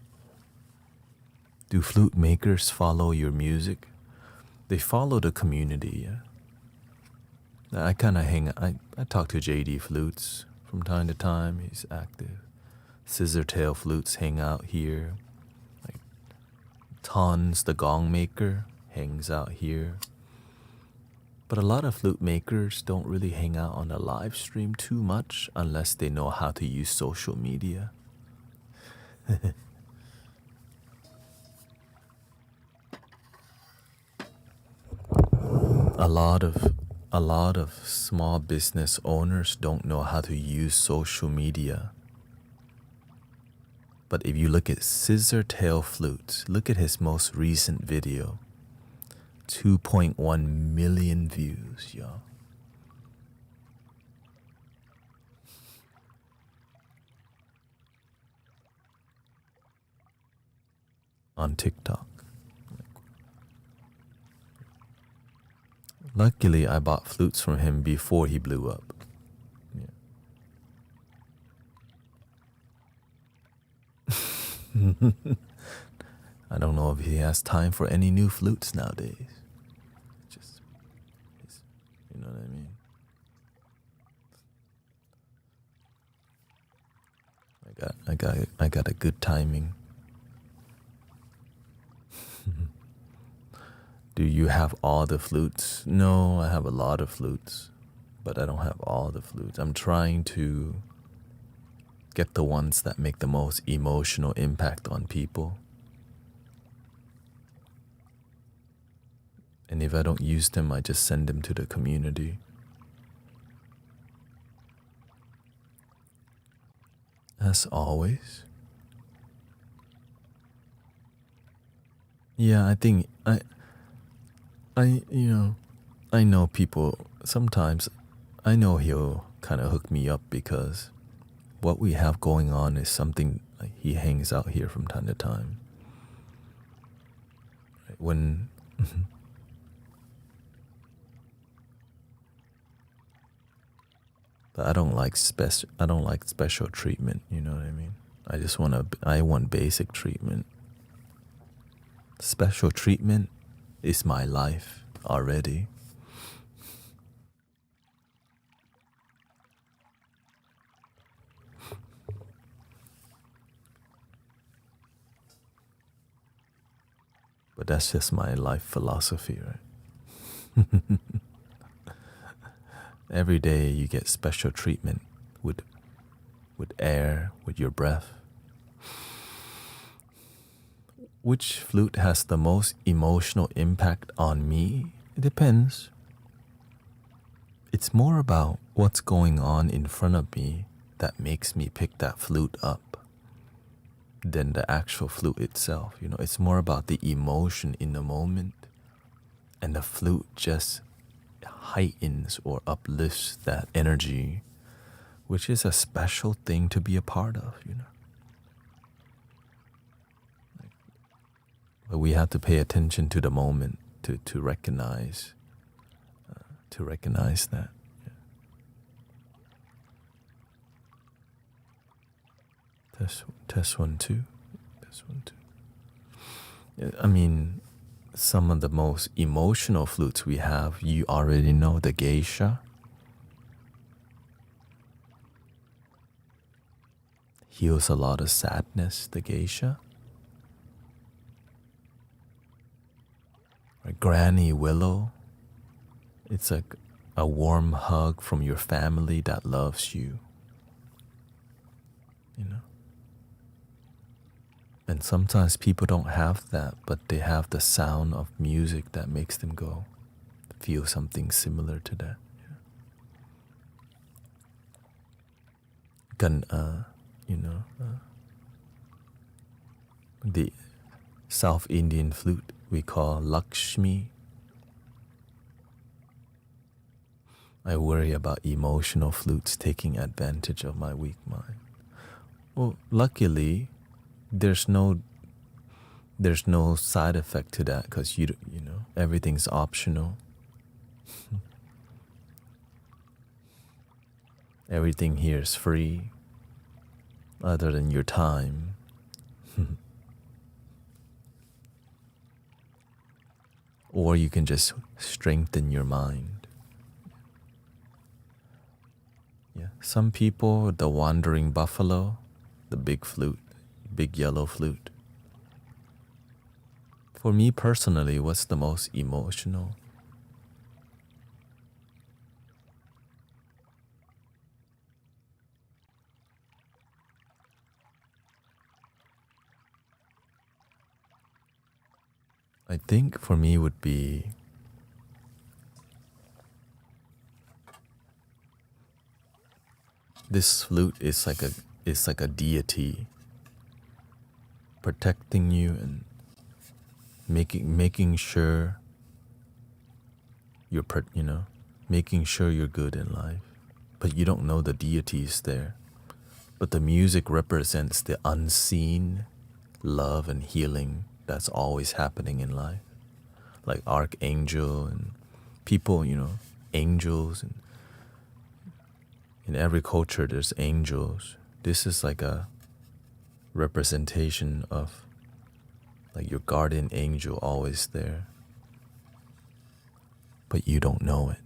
Do flute makers follow your music? They follow the community, yeah. I kind of I talk to JD Flutes from time to time. He's active. Scissor tail flutes hang out here. Like Tons, the gong maker, hangs out here. But a lot of flute makers don't really hang out on the live stream too much unless they know how to use social media. A lot of small business owners don't know how to use social media. But if you look at Scissor Tail Flutes, look at his most recent video. 2.1 million views, y'all. On TikTok. Luckily, I bought flutes from him before he blew up. Yeah. I don't know if he has time for any new flutes nowadays. Just, you know what I mean? I got a good timing. Do you have all the flutes? No, I have a lot of flutes, but I don't have all the flutes. I'm trying to get the ones that make the most emotional impact on people. And if I don't use them, I just send them to the community. As always. Yeah, I think I know people sometimes. I know he'll kind of hook me up because what we have going on is something like he hangs out here from time to time. When but I don't like special treatment, you know what I mean? I want basic treatment. Special treatment is my life already. But that's just my life philosophy, right? Every day you get special treatment with air, with your breath. Which flute has the most emotional impact on me? It depends. It's more about what's going on in front of me that makes me pick that flute up than the actual flute itself. You know, it's more about the emotion in the moment, and the flute just heightens or uplifts that energy, which is a special thing to be a part of, you know. But we have to pay attention to the moment to recognize that. Yeah. Test 1 2. Test 1 2. Yeah, I mean, some of the most emotional flutes we have, you already know, the geisha. Heals a lot of sadness, the geisha. Granny Willow, it's like a warm hug from your family that loves you, you know. And sometimes people don't have that, but they have the sound of music that makes them go feel something similar to that. The South Indian flute we call Lakshmi. I worry about emotional flutes taking advantage of my weak mind. Well, luckily, there's no side effect to that because you know everything's optional. Everything here is free. other than your time. Or you can just strengthen your mind. Yeah. Some people, the wandering buffalo, the big flute, big yellow flute. For me personally, what's the most emotional? I think for me would be this flute is like a deity protecting you and making sure making sure you're good in life. But you don't know the deity is there. But the music represents the unseen love and healing that's always happening in life. Like archangel and people, angels, and in every culture there's angels. This is like a representation of like your guardian angel always there. But you don't know it.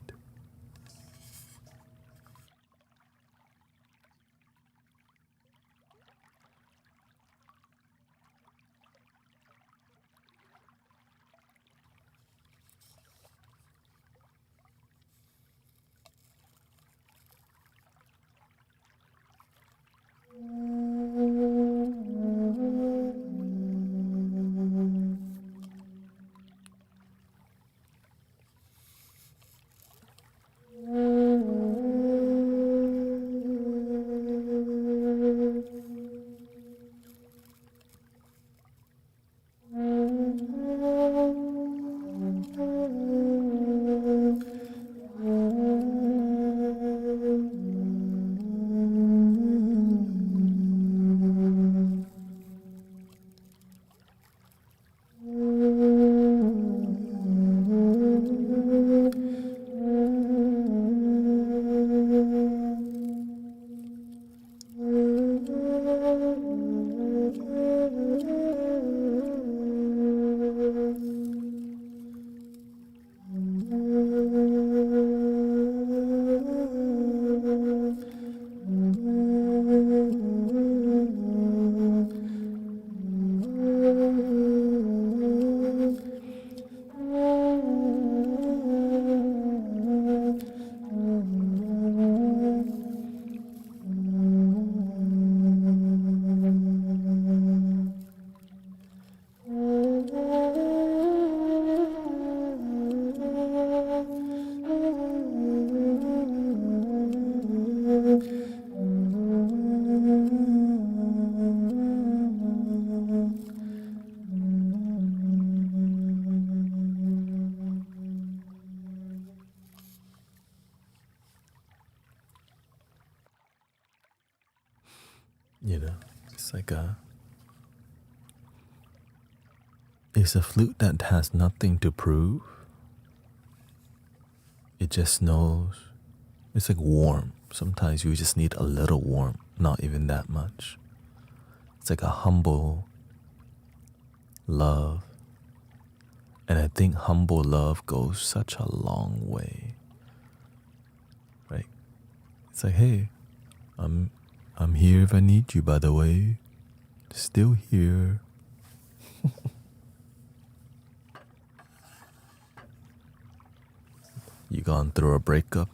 It's like it's a flute that has nothing to prove. It just knows. It's like warm. Sometimes you just need a little warmth, not even that much. It's like a humble love. And I think humble love goes such a long way. Right? It's like, hey, I'm here if I need you, by the way. Still here. You gone through a breakup?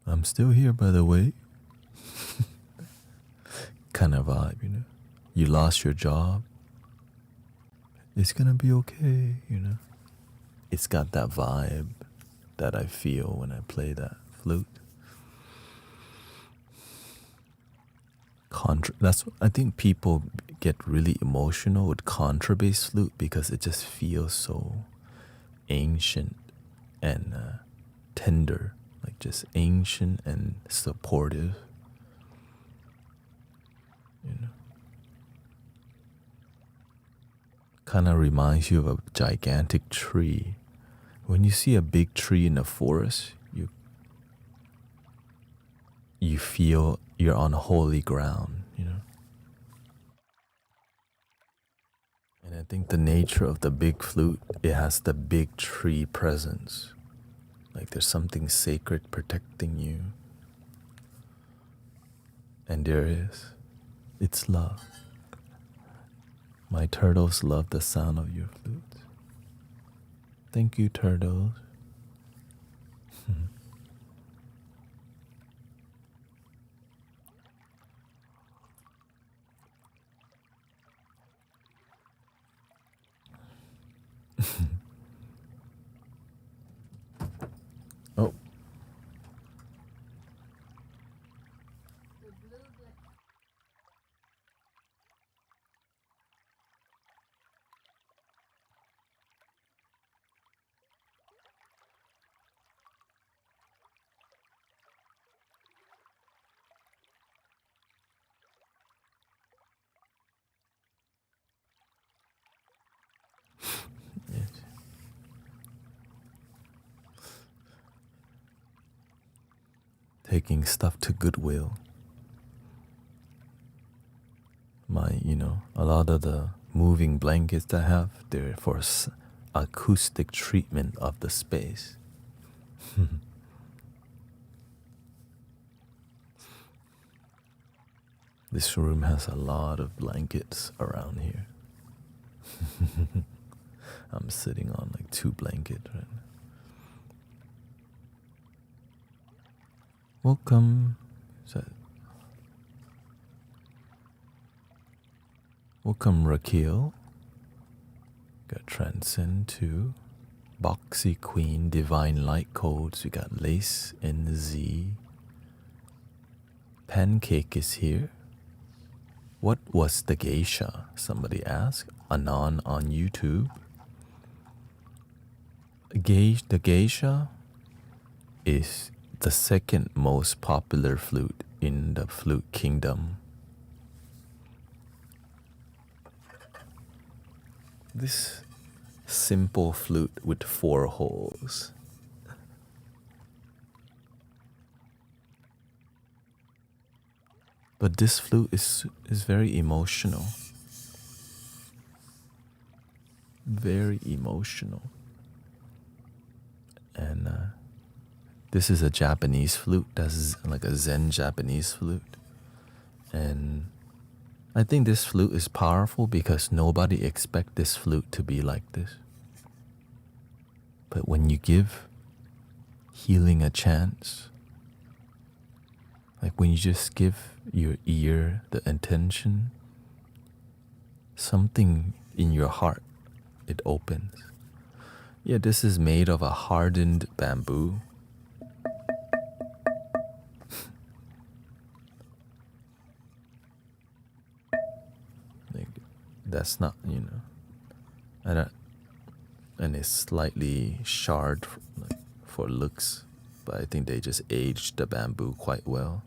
I'm still here, by the way. Kind of vibe, You lost your job. It's gonna be okay, It's got that vibe that I feel when I play that flute. That's I think people get really emotional with contrabass flute because it just feels so ancient and tender, like just ancient and supportive. Kind of reminds you of a gigantic tree. When you see a big tree in the forest, you feel you're on holy ground, you know. And I think the nature of the big flute, it has the big tree presence. Like there's something sacred protecting you. And there is. It's love. My turtles love the sound of your flute. Thank you, turtles. Oh. Yes. Taking stuff to Goodwill. A lot of the moving blankets I have, they're for acoustic treatment of the space. This room has a lot of blankets around here. I'm sitting on like 2 blankets right now. Welcome. Welcome, Raquel. Got Transcend 2. Boxy Queen, Divine Light Codes. We got Lace and Z. Pancake is here. What was the geisha? Somebody asked. Anon on YouTube. The geisha is the second most popular flute in the flute kingdom. This simple flute with 4 holes. But this flute is very emotional. Very emotional. And this is a Japanese flute. That's like a Zen Japanese flute. And I think this flute is powerful because nobody expects this flute to be like this. But when you give healing a chance, like when you just give your ear the intention, something in your heart, it opens. Yeah, this is made of a hardened bamboo. Like, that's not, and it's slightly charred for looks, but I think they just aged the bamboo quite well.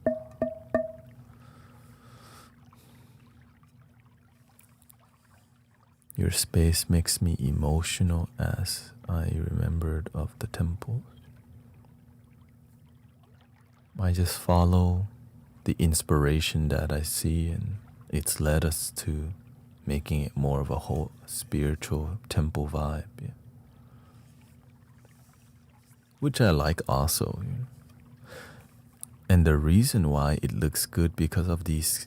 Your space makes me emotional as I remembered of the temples. I just follow the inspiration that I see, and it's led us to making it more of a whole spiritual temple vibe. Yeah. Which I like also. And the reason why it looks good because of these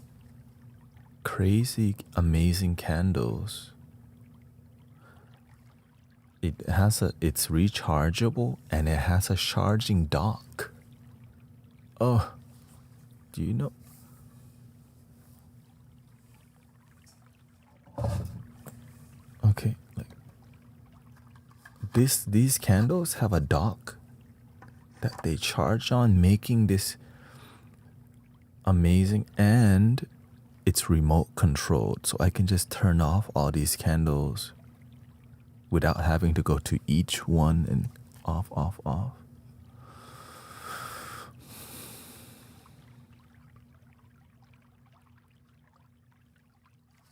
crazy, amazing candles. It's rechargeable and it has a charging dock. Oh, do you know? Okay, like these candles have a dock that they charge on, making this amazing, and it's remote controlled, so I can just turn off all these candles without having to go to each one and off.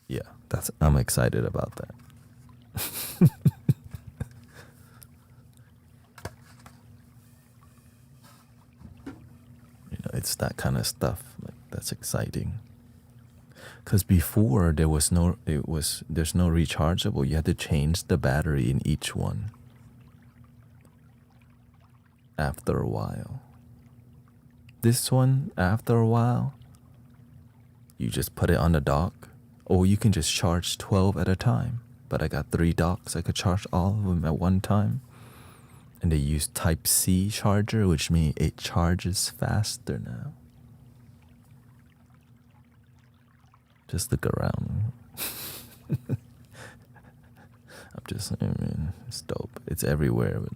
Yeah, I'm excited about that. It's that kind of stuff. Like, That's exciting. Because before there's no rechargeable. You had to change the battery in each one after a while. This one, after a while, you just put it on the dock, or you can just charge 12 at a time. But I got 3 docks. I could charge all of them at one time. And they use Type-C charger, which means it charges faster now. Just look around. I'm just saying, man, it's dope. It's everywhere. But,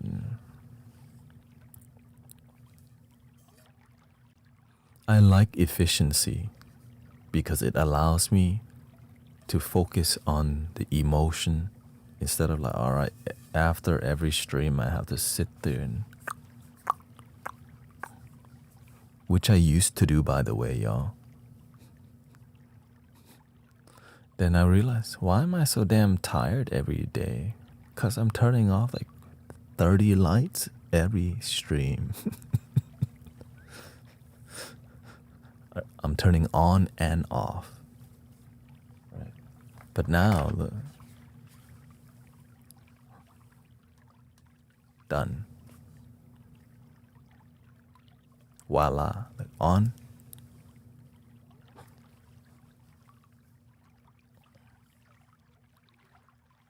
I like efficiency because it allows me to focus on the emotion instead of like, all right, after every stream I have to sit there and, which I used to do, by the way, y'all. Then I realized, why am I so damn tired every day? Because I'm turning off like 30 lights every stream. I'm turning on and off. Right. But now, look. Done. Voila. Like on.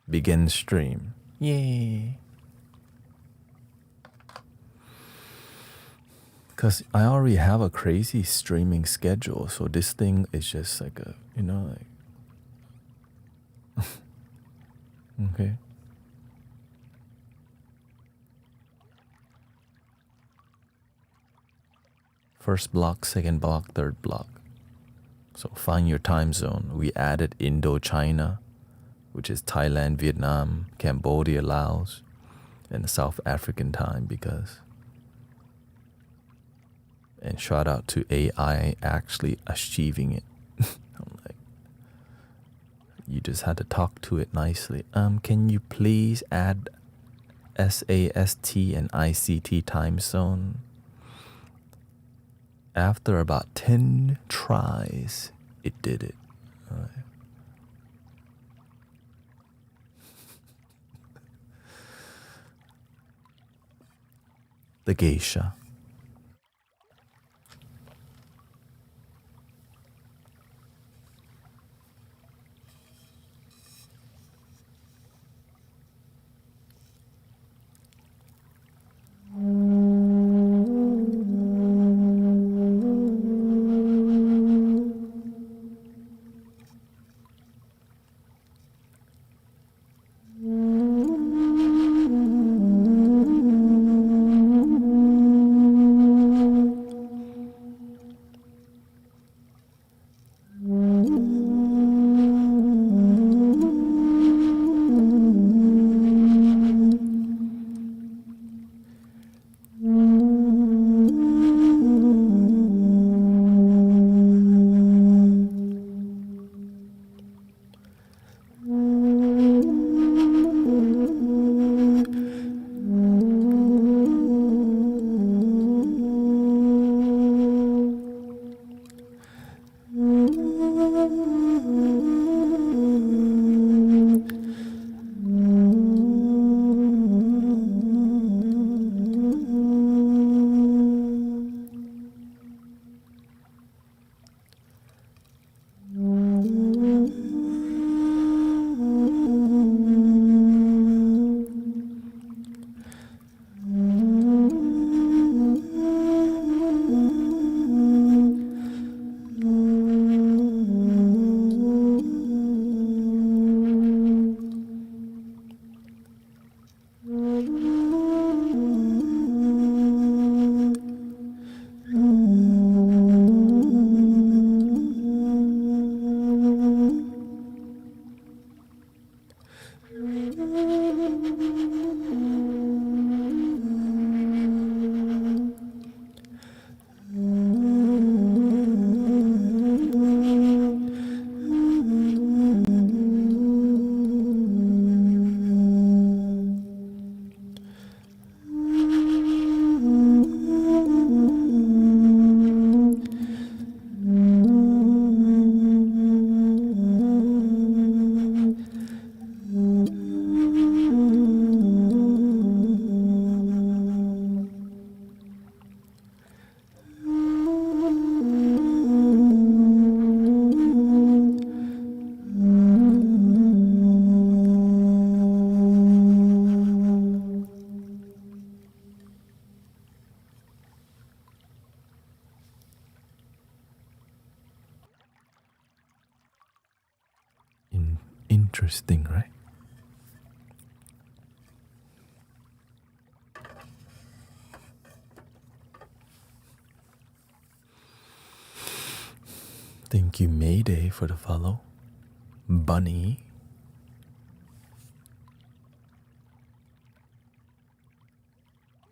Begin stream. Yay. Because I already have a crazy streaming schedule, so this thing is just like a, you know, like, okay. First block, second block, third block. So find your time zone. We added Indochina, which is Thailand, Vietnam, Cambodia, Laos, and South African time because. And shout out to AI actually achieving it. I'm like, you just had to talk to it nicely. Can you please add SAST and ICT time zone? After about 10 tries, it did it. All right. The geisha. Interesting, right? Thank you, Mayday, for the follow. Bunny.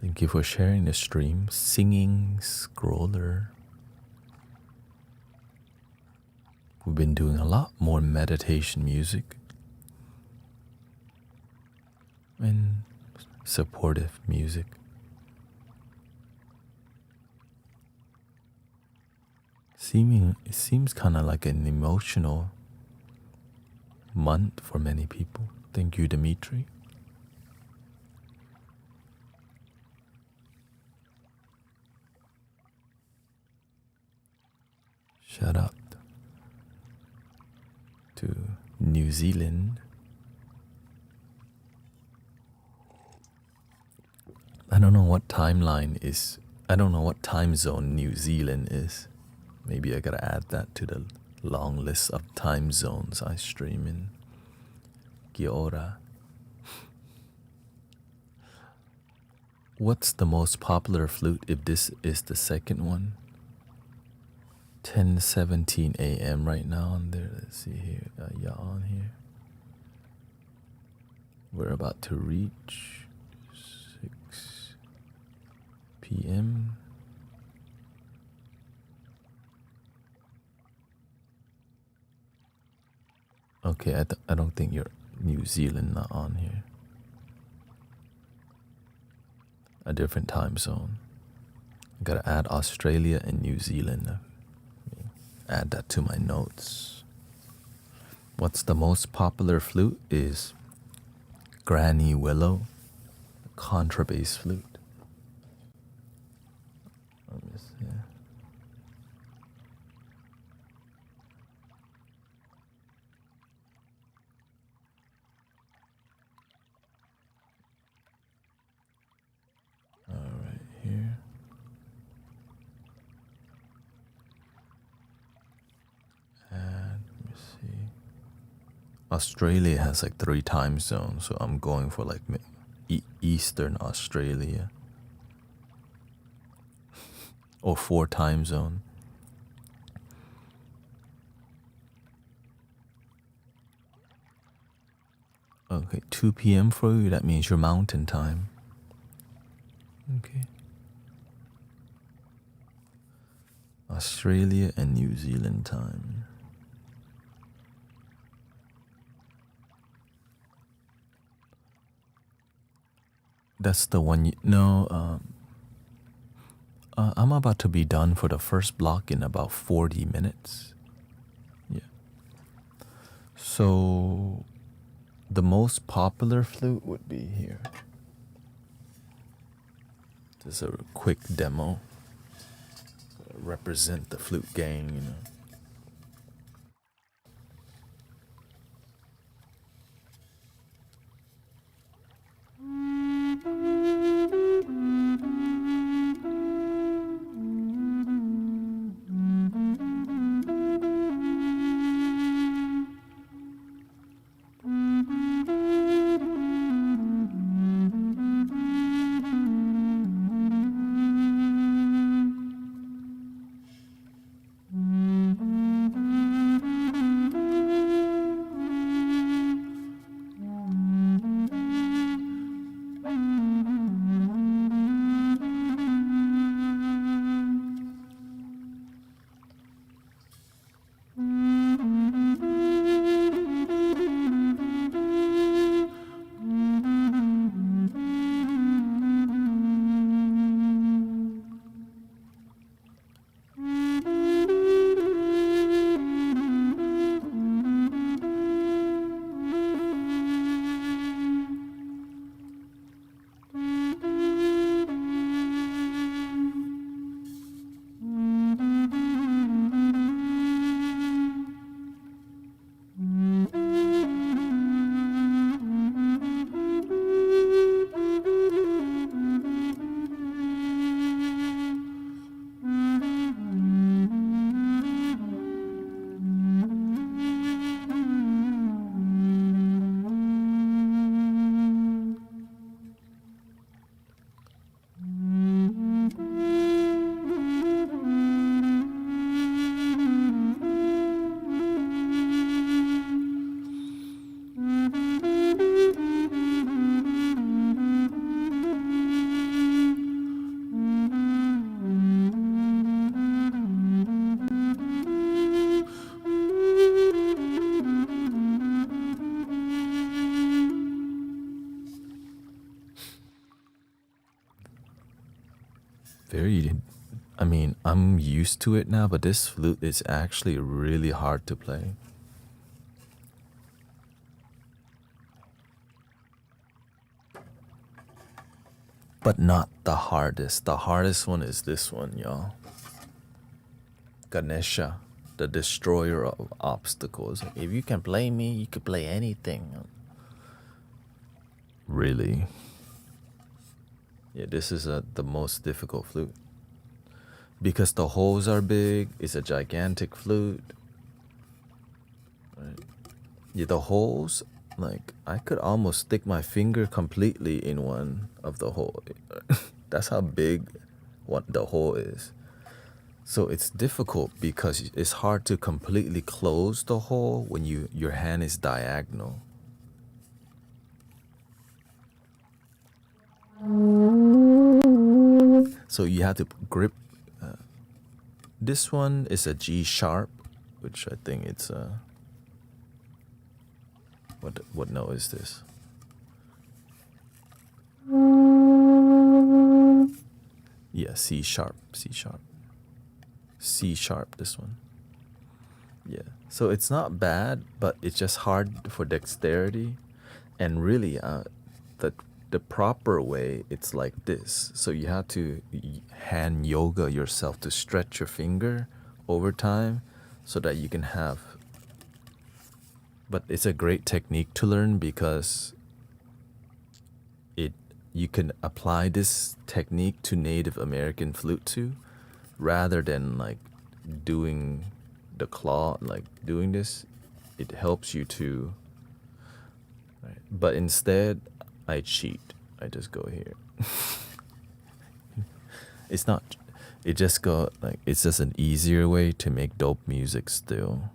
Thank you for sharing the stream. Singing Scroller. We've been doing a lot more meditation music and supportive music. It seems kind of like an emotional month for many people. Thank you, Dimitri. Shout out to New Zealand. I don't know what timeline is. I don't know what time zone New Zealand is. Maybe I gotta add that to the long list of time zones I stream in. Kia ora. What's the most popular flute if this is the second one? 10:17 a.m. right now on there. Let's see here. Yeah, on here. We're about to reach 6 p.m. Okay, I don't think you're New Zealand not on here. A different time zone. I gotta add Australia and New Zealand. Add that to my notes. What's the most popular flute is Granny Willow, contrabass flute. Let me see. All right, here. And let me see. Australia has like 3 time zones, so I'm going for like Eastern Australia. Or 4 time zone. Okay, 2 p.m. for you, that means your mountain time. Okay. Australia and New Zealand time. That's the one I'm about to be done for the first block in about 40 minutes. Yeah. So the most popular flute would be here. Just a quick demo. Represent the flute gang, you know. very, I mean, I'm used to it now, but this flute is actually really hard to play. But not the hardest. The hardest one is this one, y'all. Ganesha, the destroyer of obstacles. If you can play me, you could play anything. Really? Yeah, this is the most difficult flute. Because the holes are big, it's a gigantic flute. Right? Yeah, the holes, like, I could almost stick my finger completely in one of the hole. That's how big what the hole is. So it's difficult because it's hard to completely close the hole when your hand is diagonal. So you have to grip. This one is a G sharp, which I think it's a. What note is this? Yeah, C sharp, C sharp. C sharp, this one. Yeah. So it's not bad, but it's just hard for dexterity. And really, the proper way, it's like this. So you have to hand yoga yourself to stretch your finger over time so that you can have. But it's a great technique to learn because you can apply this technique to Native American flute too, rather than like doing the claw, like doing this. It helps you to. Right? But instead, I cheat. I just go here. It's not. It just go like it's just an easier way to make dope music still.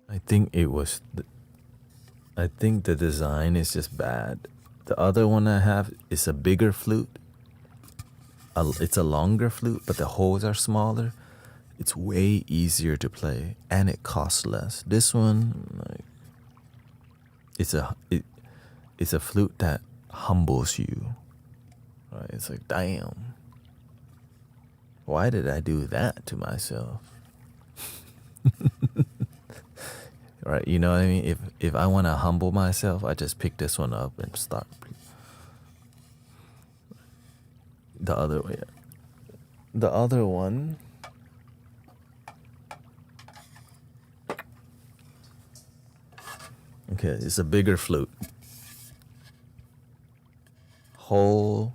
I think it was. I think the design is just bad. The other one I have is a bigger flute. It's a longer flute, but the holes are smaller. It's way easier to play, and it costs less. This one, like, it's a flute that humbles you. Right? It's like, damn, why did I do that to myself? Right? You know what I mean? If I want to humble myself, I just pick this one up and start. The other way. The other one. Okay, it's a bigger flute. Hole.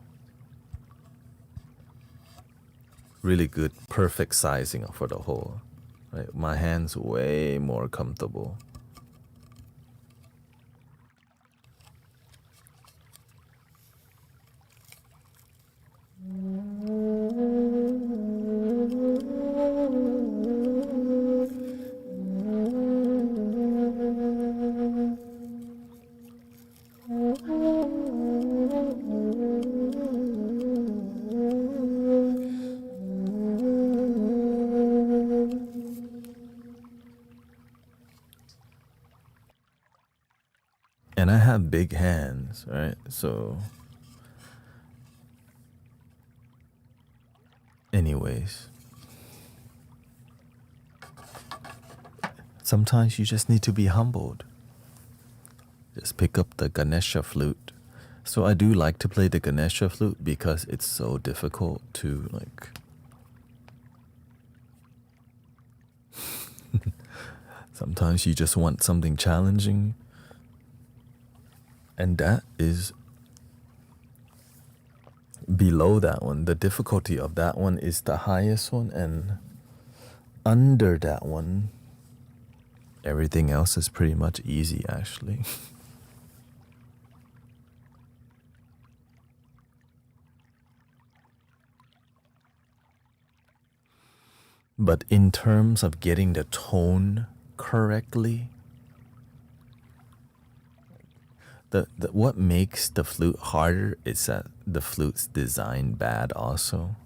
Really good, perfect sizing for the hole. Right? My hand's way more comfortable. And I have big hands, right? So, anyways, sometimes you just need to be humbled. Just pick up the Ganesha flute. So I do like to play the Ganesha flute because it's so difficult to like Sometimes you just want something challenging, and that is below that one. The difficulty of that one is the highest one, and under that one, everything else is pretty much easy, actually. But in terms of getting the tone correctly, what makes the flute harder is that the flute's designed bad also.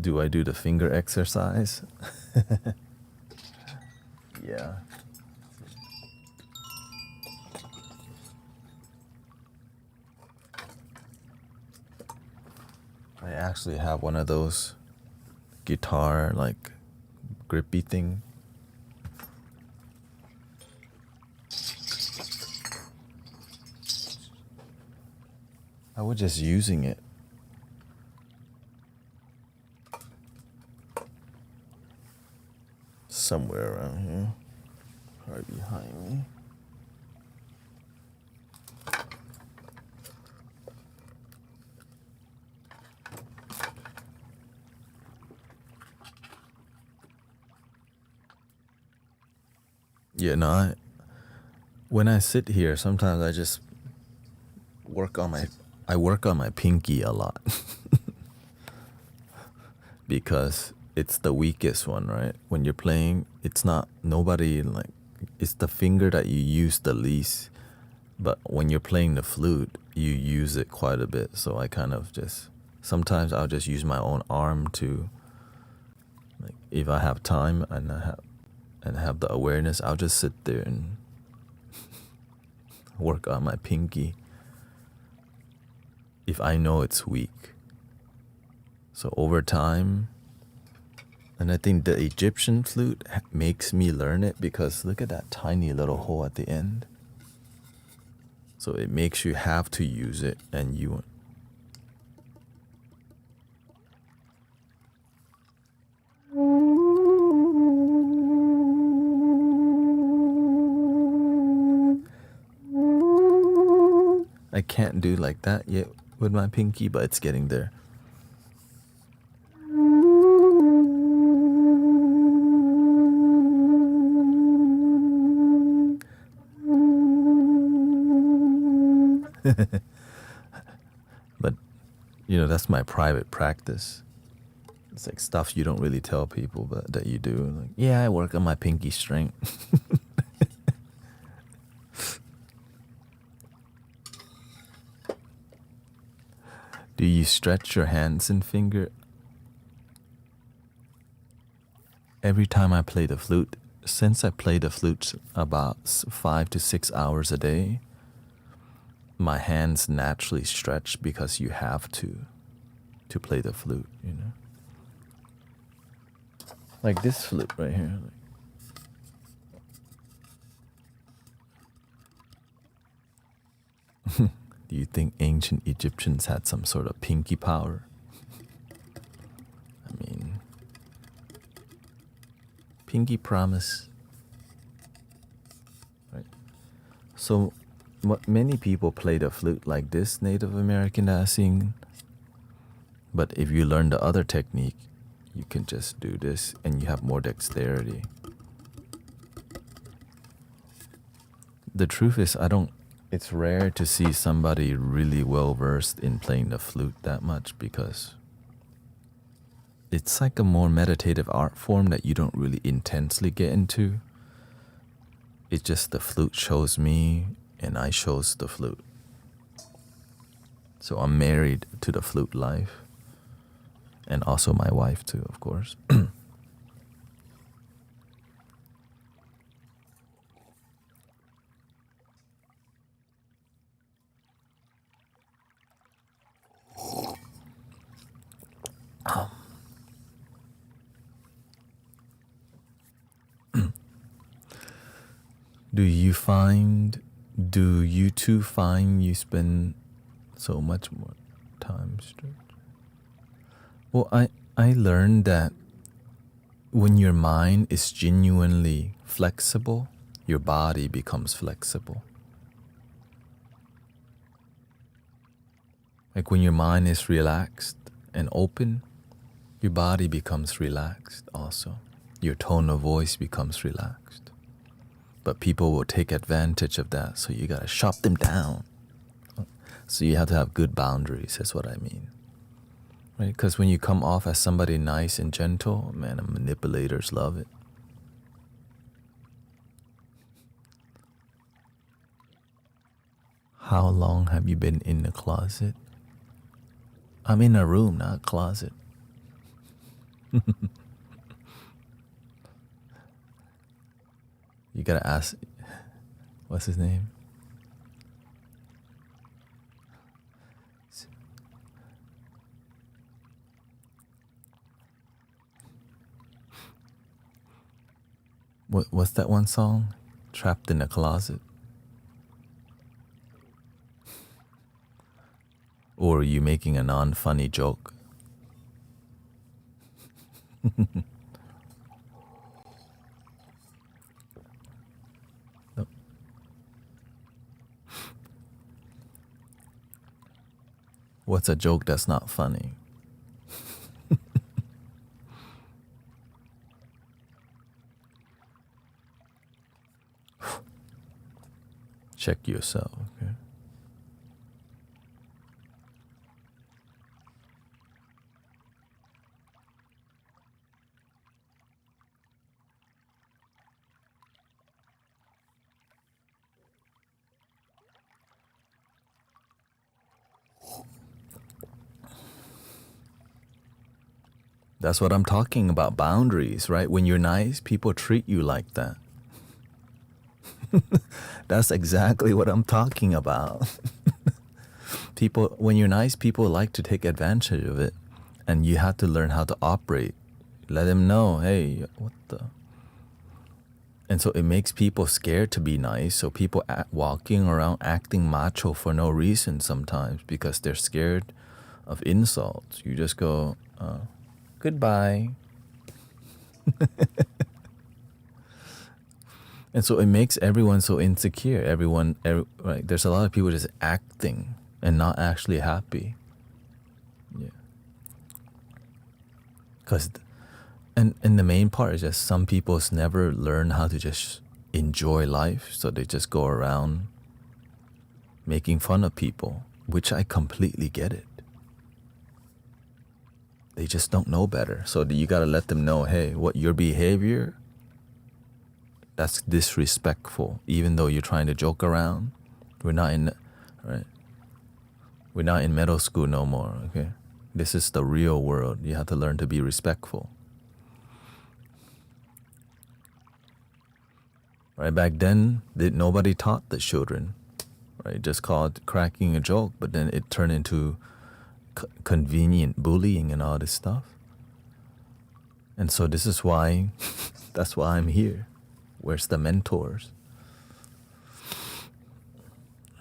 Do I do the finger exercise? Yeah. I actually have one of those guitar like grippy thing. I was just using it. Somewhere around here. Right behind me. Yeah, no, when I sit here, sometimes I just work on my pinky a lot. Because it's the weakest one, right? When you're playing, it's the finger that you use the least. But when you're playing the flute, you use it quite a bit. So I kind of sometimes I'll just use my own arm to, like, if I have time and have the awareness, I'll just sit there and work on my pinky if I know it's weak. So over time, and I think the Egyptian flute makes me learn it because look at that tiny little hole at the end. So it makes you have to use it, and you. I can't do like that yet with my pinky, but it's getting there. But, that's my private practice. It's like stuff you don't really tell people, but that you do. Like, yeah, I work on my pinky strength. Do you stretch your hands and finger? Every time I play the flute, since I play the flute about 5 to 6 hours a day, my hands naturally stretch because you have to play the flute, Like this flute right here. Do you think ancient Egyptians had some sort of pinky power? I mean, pinky promise. Right. So many people play the flute like this Native American that I've seen. But if you learn the other technique, you can just do this and you have more dexterity. The truth is, it's rare to see somebody really well versed in playing the flute that much because it's like a more meditative art form that you don't really intensely get into. It's just the flute shows me and I shows the flute. So I'm married to the flute life. And also my wife too, of course. Do you two find you spend so much more time straight? Well, I learned that when your mind is genuinely flexible, your body becomes flexible. Like when your mind is relaxed and open, your body becomes relaxed also. Your tone of voice becomes relaxed. But people will take advantage of that, so you gotta shut them down. So you have to have good boundaries, that's what I mean. Right? Because when you come off as somebody nice and gentle, man, manipulators love it. How long have you been in the closet? I'm in a room, not a closet. You gotta ask, what's his name? What's that one song? Trapped in a Closet? Or are you making a non-funny joke? What's a joke that's not funny? Check yourself, okay? That's what I'm talking about, boundaries, right? When you're nice, people treat you like that. That's exactly what I'm talking about. People, when you're nice, people like to take advantage of it, and you have to learn how to operate. Let them know, hey, what the? And so it makes people scared to be nice. So people walking around acting macho for no reason sometimes because they're scared of insults. You just go, goodbye. And so it makes everyone so insecure. Right? There's a lot of people just acting and not actually happy. Yeah. And the main part is just some people's never learn how to just enjoy life. So they just go around making fun of people, which I completely get it. They just don't know better. So you got to let them know, hey, what your behavior, that's disrespectful. Even though you're trying to joke around, we're not in middle school no more, okay? This is the real world. You have to learn to be respectful. Right, back then, nobody taught the children, right? Just called cracking a joke, but then it turned into convenient bullying and all this stuff. And so this is why, that's why I'm here. Where's the mentors?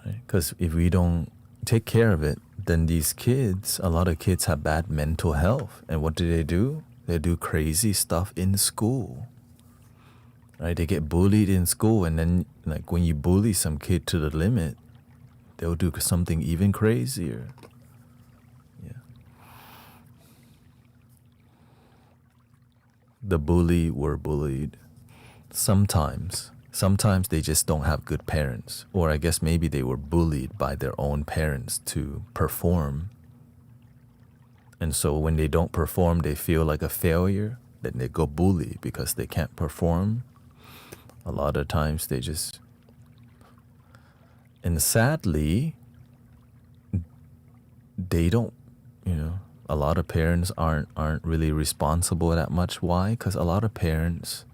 Because if we don't take care of it, then these kids, a lot of kids have bad mental health. And what do? They do crazy stuff in school. Right? They get bullied in school, and then like when you bully some kid to the limit, they'll do something even crazier. Yeah. The bully were bullied. Sometimes they just don't have good parents, or I guess maybe they were bullied by their own parents to perform. And so when they don't perform, they feel like a failure. Then they go bully because they can't perform. A lot of times they just, and sadly, they don't, a lot of parents aren't really responsible that much. Why? Because a lot of parents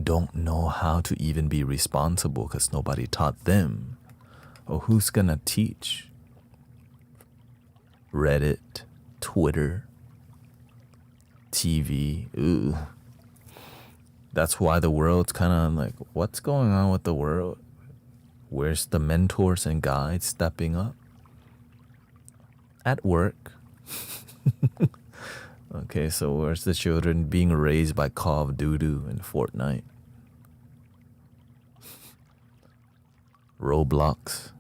don't know how to even be responsible because nobody taught them. Or who's gonna teach? Reddit, Twitter, TV. Ooh. That's why the world's kind of like, what's going on with the world? Where's the mentors and guides stepping up? At work. Okay, so where's the children being raised by Call of Duty and Fortnite? Roblox.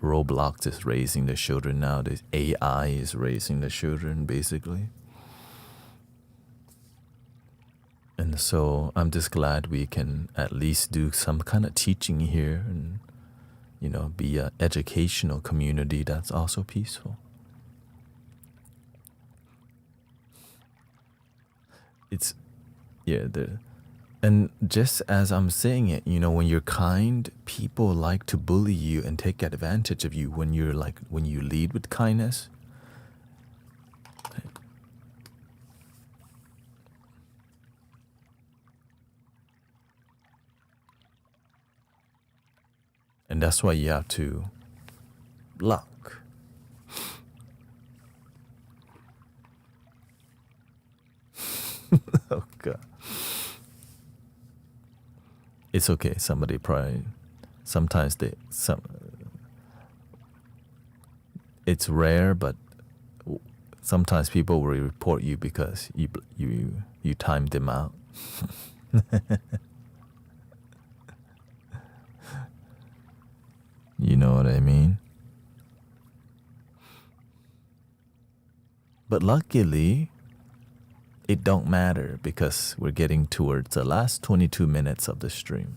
Roblox is raising the children nowadays. AI is raising the children, basically. And so I'm just glad we can at least do some kind of teaching here and, be an educational community that's also peaceful. It's, yeah, and just as I'm saying it, when you're kind, people like to bully you and take advantage of you when you lead with kindness. And that's why you have to block. Oh, God. It's okay. Somebody probably, sometimes it's rare, but sometimes people will report you because you timed them out. You know what I mean? But luckily, it don't matter because we're getting towards the last 22 minutes of the stream.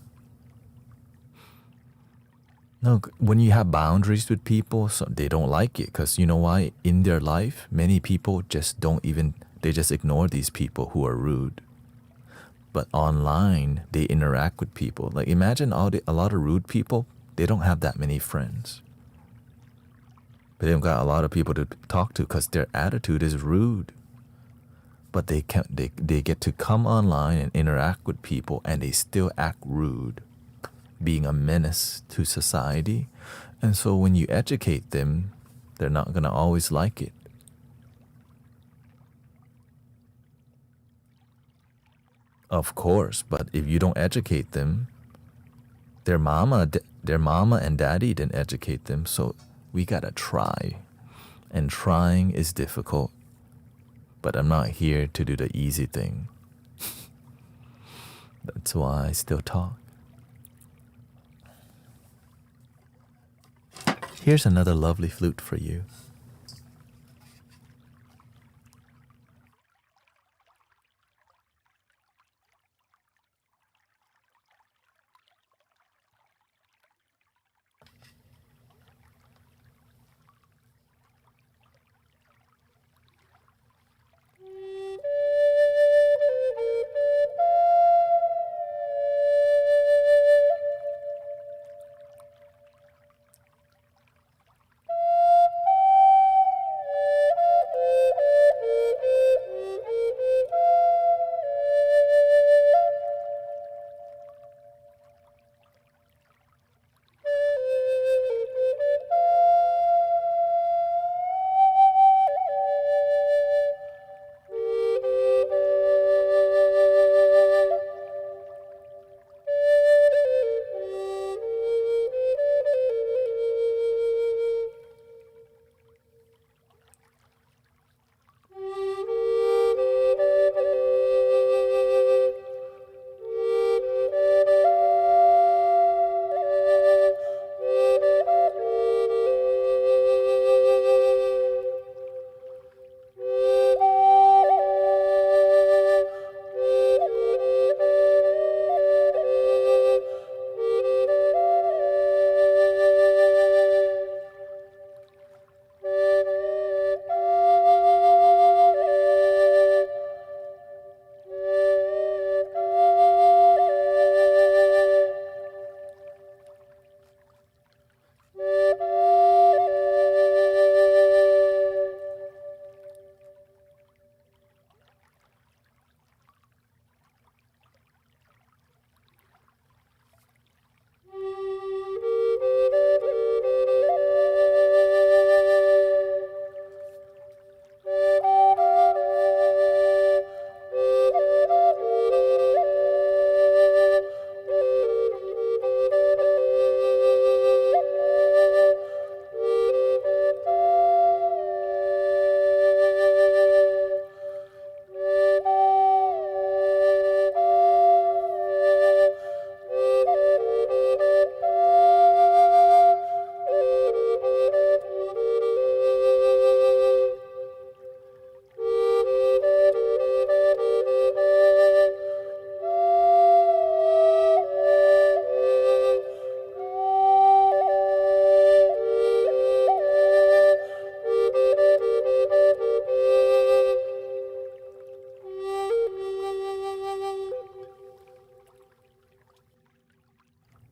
No, when you have boundaries with people, so they don't like it because you know why? In their life, many people just they just ignore these people who are rude. But online, they interact with people. Like imagine a lot of rude people, they don't have that many friends. But they've got a lot of people to talk to because their attitude is rude. But they get to come online and interact with people and they still act rude, being a menace to society. And so when you educate them, they're not going to always like it. Of course, but if you don't educate them, their mama and daddy didn't educate them, so we gotta try. And trying is difficult, but I'm not here to do the easy thing. That's why I still talk. Here's another lovely flute for you.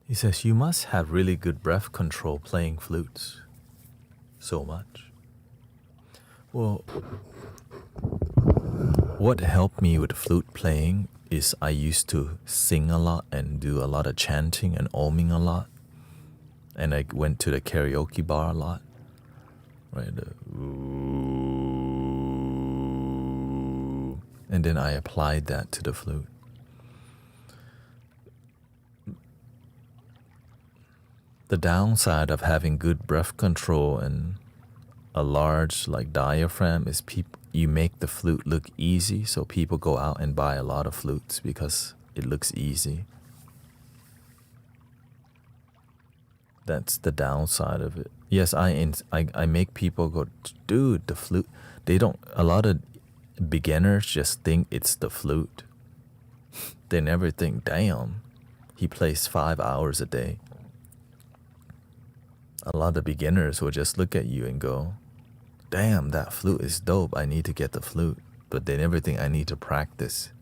He says, you must have really good breath control playing flutes so much. Well, what helped me with flute playing is I used to sing a lot and do a lot of chanting and oming a lot. And I went to the karaoke bar a lot. Right? And then I applied that to the flute. The downside of having good breath control and a large like diaphragm is you make the flute look easy, so people go out and buy a lot of flutes because it looks easy. That's the downside of it. Yes, I make people go, dude, the flute. They don't. A lot of beginners just think it's the flute. They never think, damn, he plays 5 hours a day. A lot of beginners will just look at you and go, damn, that flute is dope. I need to get the flute. But they never think I need to practice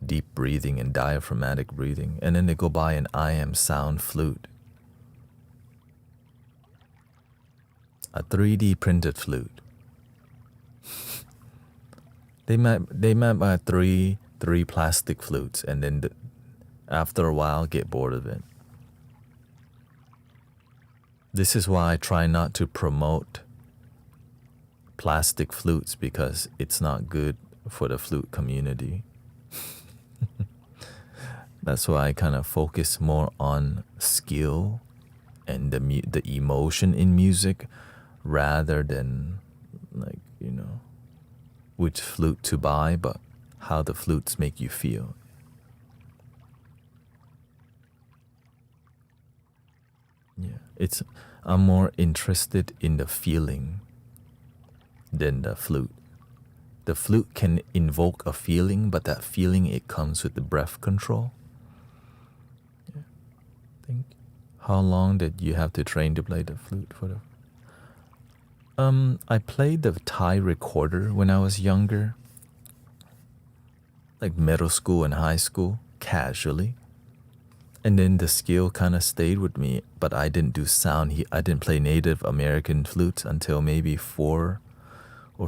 deep breathing and diaphragmatic breathing. And then they go buy an I Am Sound flute. A 3D printed flute. They might buy three plastic flutes and then after a while get bored of it. This is why I try not to promote plastic flutes, because it's not good for the flute community. That's why I kind of focus more on skill and the emotion in music rather than like, which flute to buy, but how the flutes make you feel. Yeah, I'm more interested in the feeling than the flute. The flute can invoke a feeling, but that feeling, it comes with the breath control. Yeah. How long did you have to train to play the flute for the? I played the Thai recorder when I was younger, like middle school and high school, casually. And then the skill kind of stayed with me, but I didn't do sound. I didn't play Native American flutes until maybe 4 or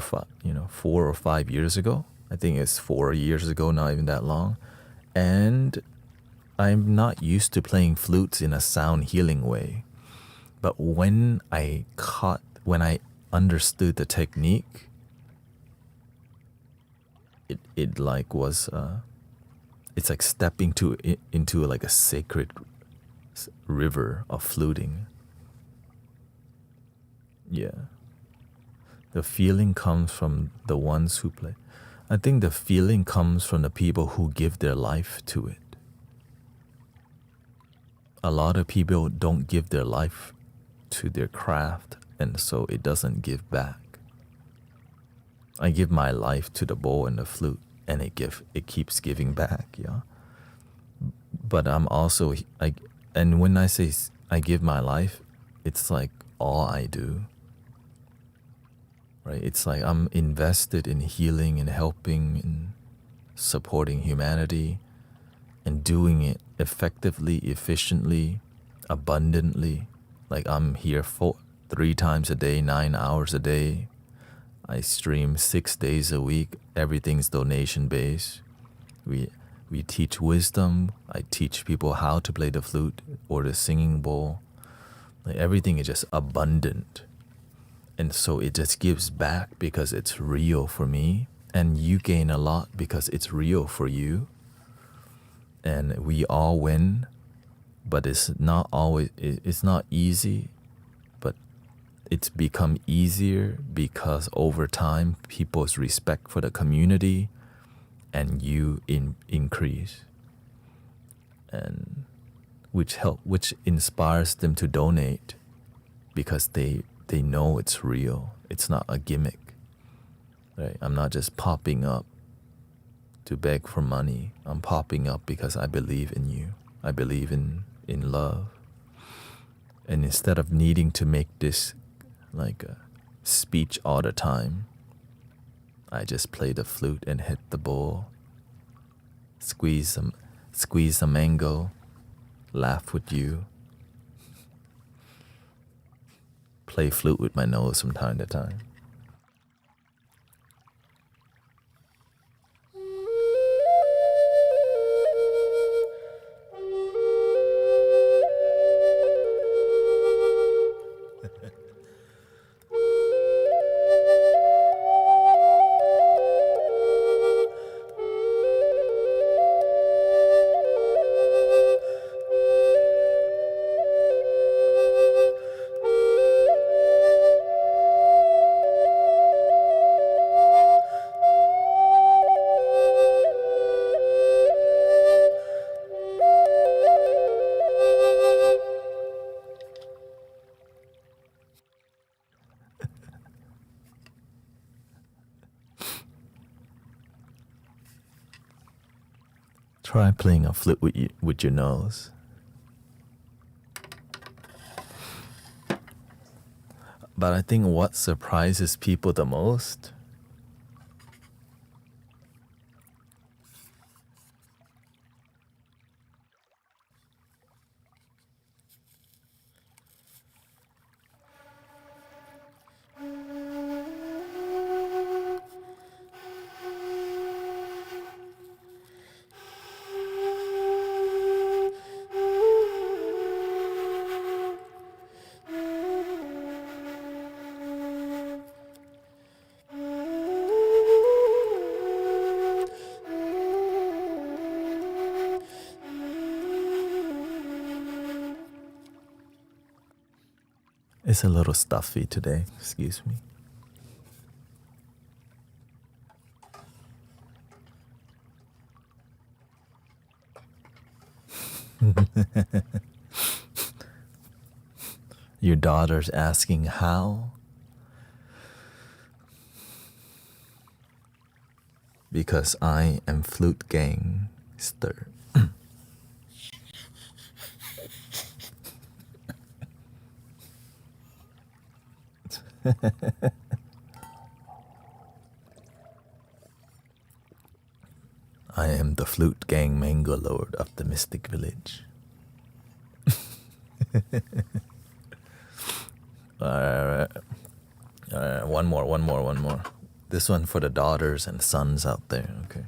5 years ago. I think it's 4 years ago, not even that long. And I'm not used to playing flutes in a sound healing way. But when I understood the technique, it like was it's like stepping into like a sacred river of fluting. Yeah. The feeling comes from the ones who play. I think the feeling comes from the people who give their life to it. A lot of people don't give their life to their craft, and so it doesn't give back. I give my life to the bow and the flute, and it keeps giving back, yeah. But I'm also and when I say I give my life, it's like all I do. Right? It's like I'm invested in healing and helping and supporting humanity and doing it effectively, efficiently, abundantly. Like I'm here 3 times a day, 9 hours a day. I stream 6 days a week. Everything's donation based. We teach wisdom. I teach people how to play the flute or the singing bowl. Like everything is just abundant. And so it just gives back because it's real for me. And you gain a lot because it's real for you. And we all win. But it's not easy. But it's become easier because over time, people's respect for the community and you increase. And which inspires them to donate because they know it's real. It's not a gimmick. Right? I'm not just popping up to beg for money. I'm popping up because I believe in you. I believe in love. And instead of needing to make this like a speech all the time, I just play the flute and hit the bowl, squeeze a mango, laugh with you, play flute with my nose from time to time. Try playing a flute with your nose. But I think what surprises people the most is a little stuffy today, excuse me. Your daughter's asking how? Because I am flute gangster. I am the flute gang mango lord of the mystic village. Alright. One more. This one for the daughters and sons out there, okay?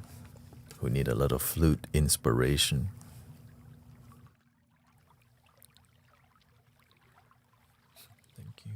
Who need a little flute inspiration. Thank you.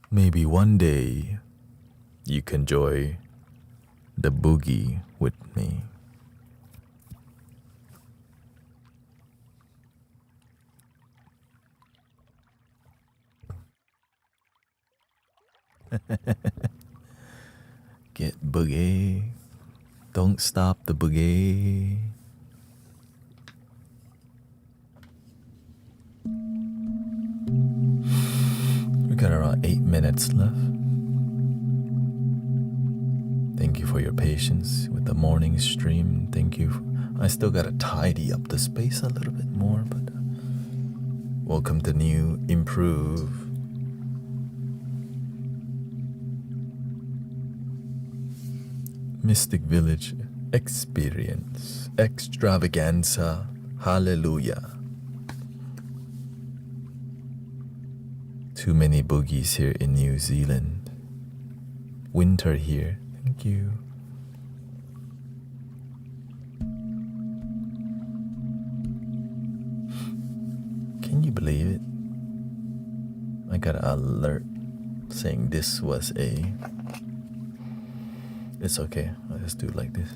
Maybe one day you can enjoy the boogie with me. Get boogie. Don't stop the boogie. We got around 8 minutes left. Thank you for your patience with the morning stream. Thank you. I still gotta tidy up the space a little bit more, but welcome to new, improve. Mystic Village experience, extravaganza, hallelujah. Too many boogies here in New Zealand. Winter here. Thank you. Can you believe it? I got an alert saying this was a... It's okay. I'll just do it like this.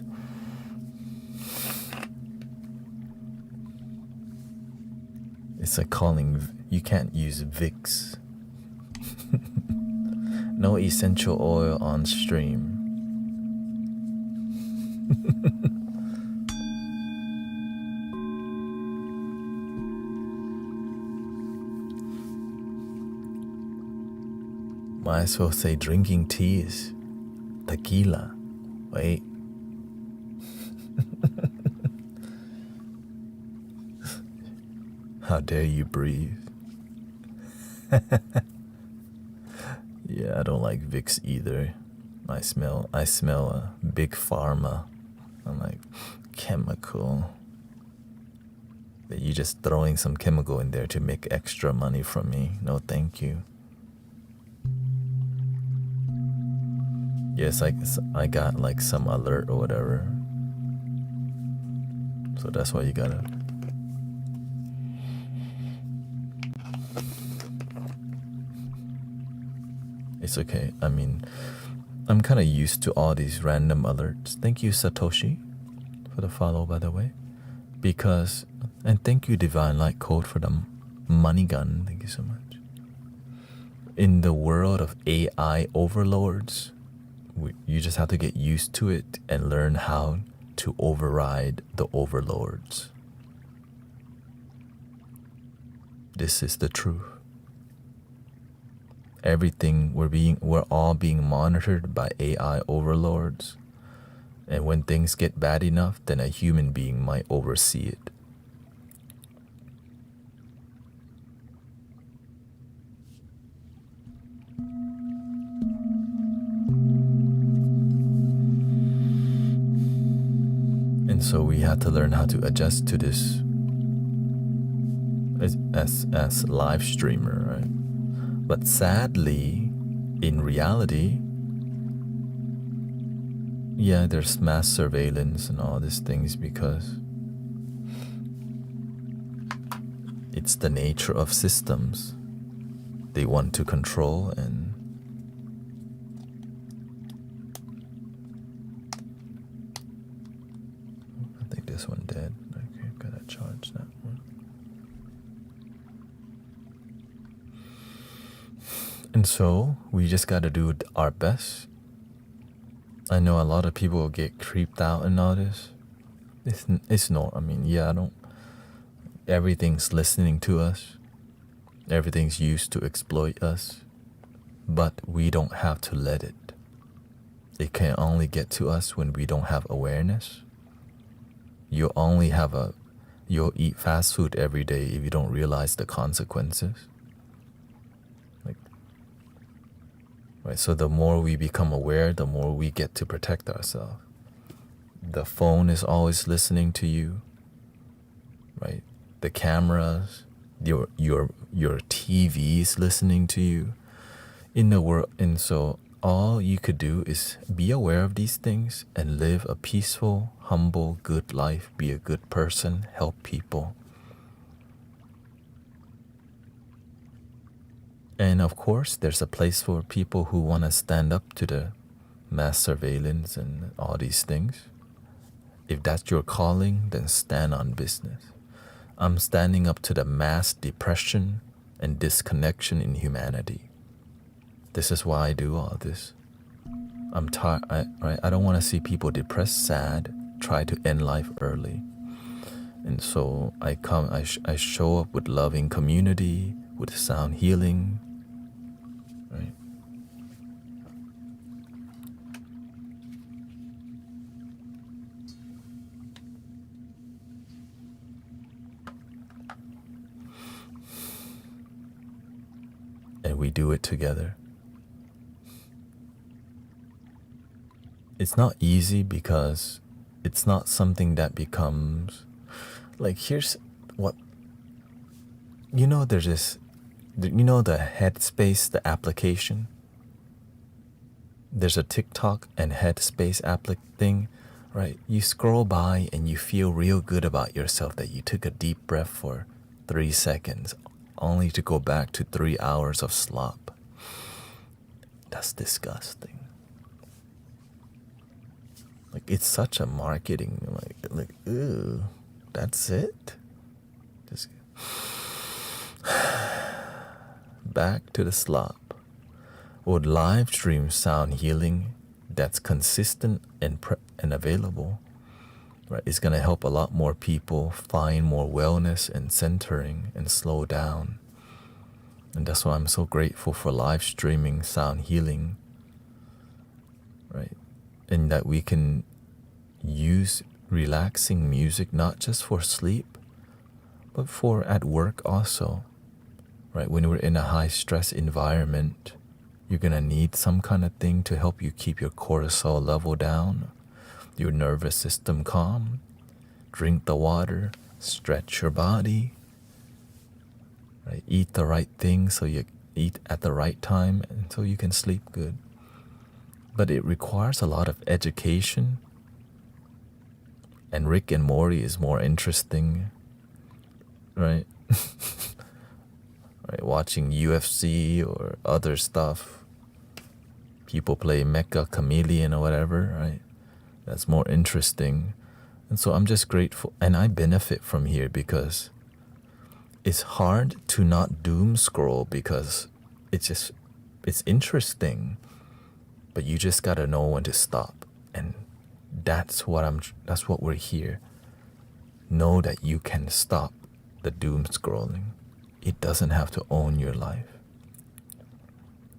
It's like calling... You can't use Vicks. No essential oil on stream. Might as well say drinking tea is tequila. Wait. How dare you breathe? Yeah, I don't like Vicks either. I smell a big pharma. I'm like, chemical. That you just throwing some chemical in there to make extra money from me. No, thank you. Yes, I got like some alert or whatever. So that's why you gotta... It's okay. I mean, I'm kind of used to all these random alerts. Thank you, Satoshi, for the follow, by the way. Because, and thank you, Divine Light Code, for the money gun. Thank you so much. In the world of AI overlords, you just have to get used to it and learn how to override the overlords. This is the truth. Everything, we're all being monitored by AI overlords. And when things get bad enough, then a human being might oversee it. And so we had to learn how to adjust to this as live streamer, right? But sadly, in reality, yeah, there's mass surveillance and all these things because it's the nature of systems. They want to control, and I think this one dead. Okay, gotta charge that one. And so we just gotta do our best. I know a lot of people get creeped out and all this. It's not. I mean, yeah, I don't. Everything's listening to us. Everything's used to exploit us. But we don't have to let it. It can only get to us when we don't have awareness. You'll eat fast food every day if you don't realize the consequences. Right, so the more we become aware, the more we get to protect ourselves. The phone is always listening to you, right? The cameras, your TV is listening to you. In the world, and so all you could do is be aware of these things and live a peaceful, humble, good life. Be a good person, help people. And of course, there's a place for people who want to stand up to the mass surveillance and all these things. If that's your calling, then stand on business. I'm standing up to the mass depression and disconnection in humanity. This is why I do all this. I'm tired. I don't want to see people depressed, sad, try to end life early. And so I show up with loving community, with sound healing. Right. And we do it together. It's not easy because it's not something that becomes like, here's what, there's this You know the Headspace, the application? There's a TikTok and Headspace thing, right? You scroll by and you feel real good about yourself that you took a deep breath for 3 seconds, only to go back to 3 hours of slop. That's disgusting. Like, it's such a marketing, like, ew, that's it? Just back to the slop. Would live stream sound healing that's consistent and available, right? It's going to help a lot more people find more wellness and centering and slow down. And that's why I'm so grateful for live streaming sound healing, right? And that we can use relaxing music not just for sleep, but for at work also, right? When we're in a high stress environment, you're gonna need some kind of thing to help you keep your cortisol level down, your nervous system calm. Drink the water, stretch your body, right? Eat the right things so you eat at the right time and so you can sleep good. But it requires a lot of education. And Rick and Morty is more interesting, right? Right, watching UFC or other stuff. People play Mecha Chameleon or whatever, right? That's more interesting. And so I'm just grateful, and I benefit from here because it's hard to not doom scroll because it's interesting, but you just gotta know when to stop. And that's what we're here. Know that you can stop the doom scrolling. It doesn't have to own your life.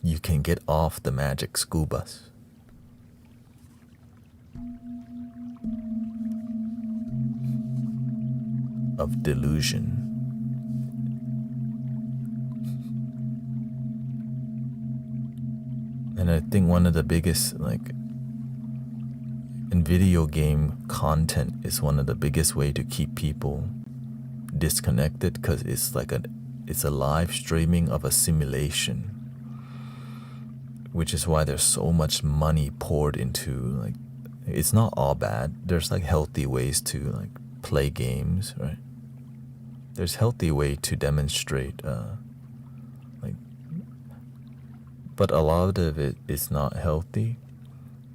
You can get off the magic school bus. Of delusion. And I think one of the biggest, in video game content is one of the biggest way to keep people disconnected, because it's a live streaming of a simulation, which is why there's so much money poured into, it's not all bad. There's healthy ways to play games, right? There's healthy way to demonstrate, but a lot of it is not healthy,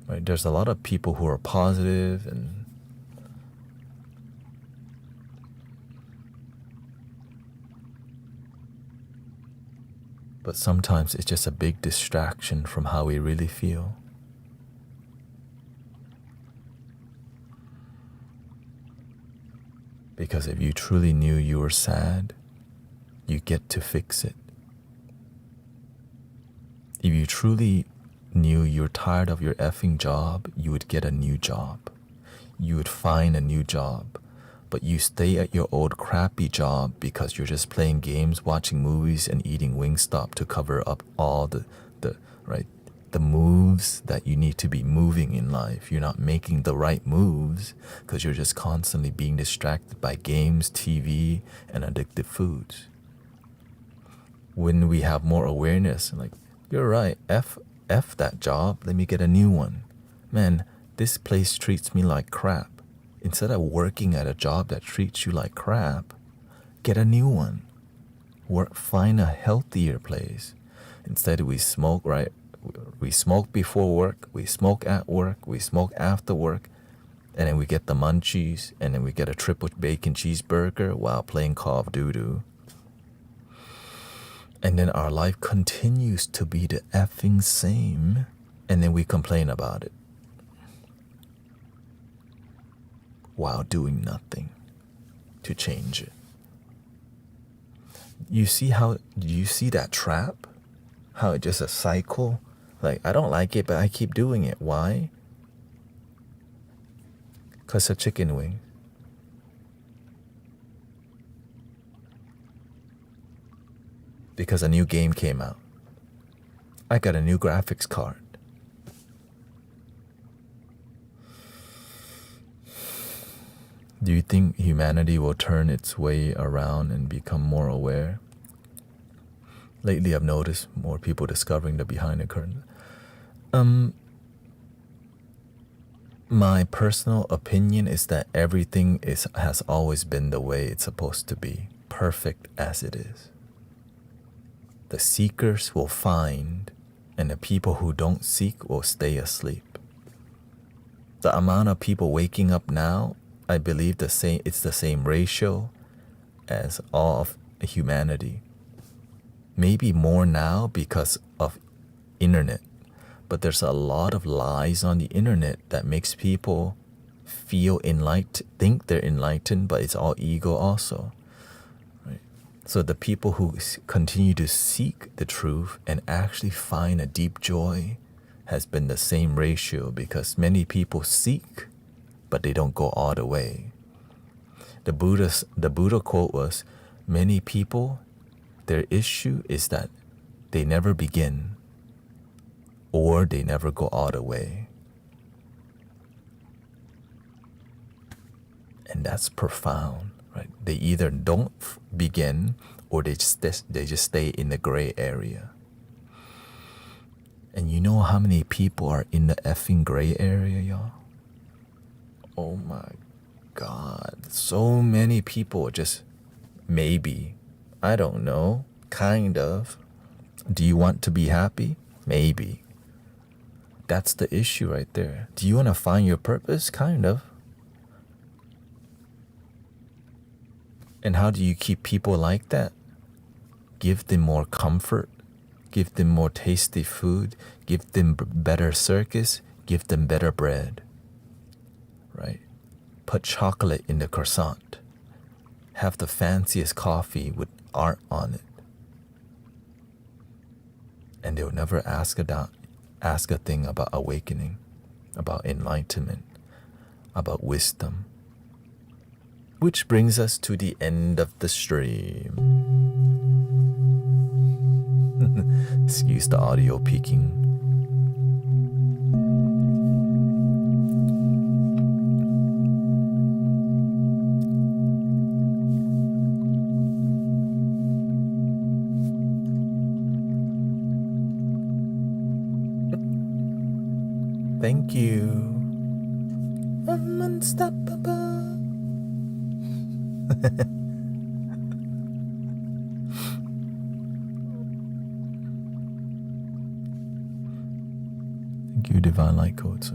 right? There's a lot of people who are positive but sometimes it's just a big distraction from how we really feel. Because if you truly knew you were sad, you get to fix it. If you truly knew you're tired of your effing job, you would get a new job. You would find a new job. But you stay at your old crappy job because you're just playing games, watching movies, and eating Wingstop to cover up all the moves that you need to be moving in life. You're not making the right moves because you're just constantly being distracted by games, TV, and addictive foods. When we have more awareness, you're right, F that job, let me get a new one. Man, this place treats me like crap. Instead of working at a job that treats you like crap, get a new one. Find a healthier place. Instead we smoke, right? We smoke before work, we smoke at work, we smoke after work, and then we get the munchies, and then we get a triple bacon cheeseburger while playing Call of Duty. And then our life continues to be the effing same, and then we complain about it while doing nothing to change it. Do you see that trap? How it's just a cycle? I don't like it, but I keep doing it. Why? Because of chicken wing. Because a new game came out. I got a new graphics card. Do you think humanity will turn its way around and become more aware? Lately, I've noticed more people discovering the behind the curtain. My personal opinion is that everything has always been the way it's supposed to be, perfect as it is. The seekers will find, and the people who don't seek will stay asleep. The amount of people waking up now, I believe it's the same ratio as all of humanity. Maybe more now because of internet. But there's a lot of lies on the internet that makes people feel enlightened, think they're enlightened, but it's all ego also. Right? So the people who continue to seek the truth and actually find a deep joy has been the same ratio, because many people seek, but they don't go all the way. The Buddha quote was, many people, their issue is that they never begin, or they never go all the way. And that's profound, right? They either don't begin, or they just stay in the gray area. And you know how many people are in the effing gray area, y'all? Oh my God. So many people just maybe, I don't know, kind of. Do you want to be happy? Maybe. That's the issue right there. Do you want to find your purpose? Kind of. And how do you keep people like that? Give them more comfort. Give them more tasty food. Give them better circus. Give them better bread. Right? Put chocolate in the croissant. Have the fanciest coffee with art on it. And they'll never ask a thing about awakening, about enlightenment, about wisdom. Which brings us to the end of the stream. Excuse the audio peaking. Thank you. I'm unstoppable. Thank you, Divine Light Code.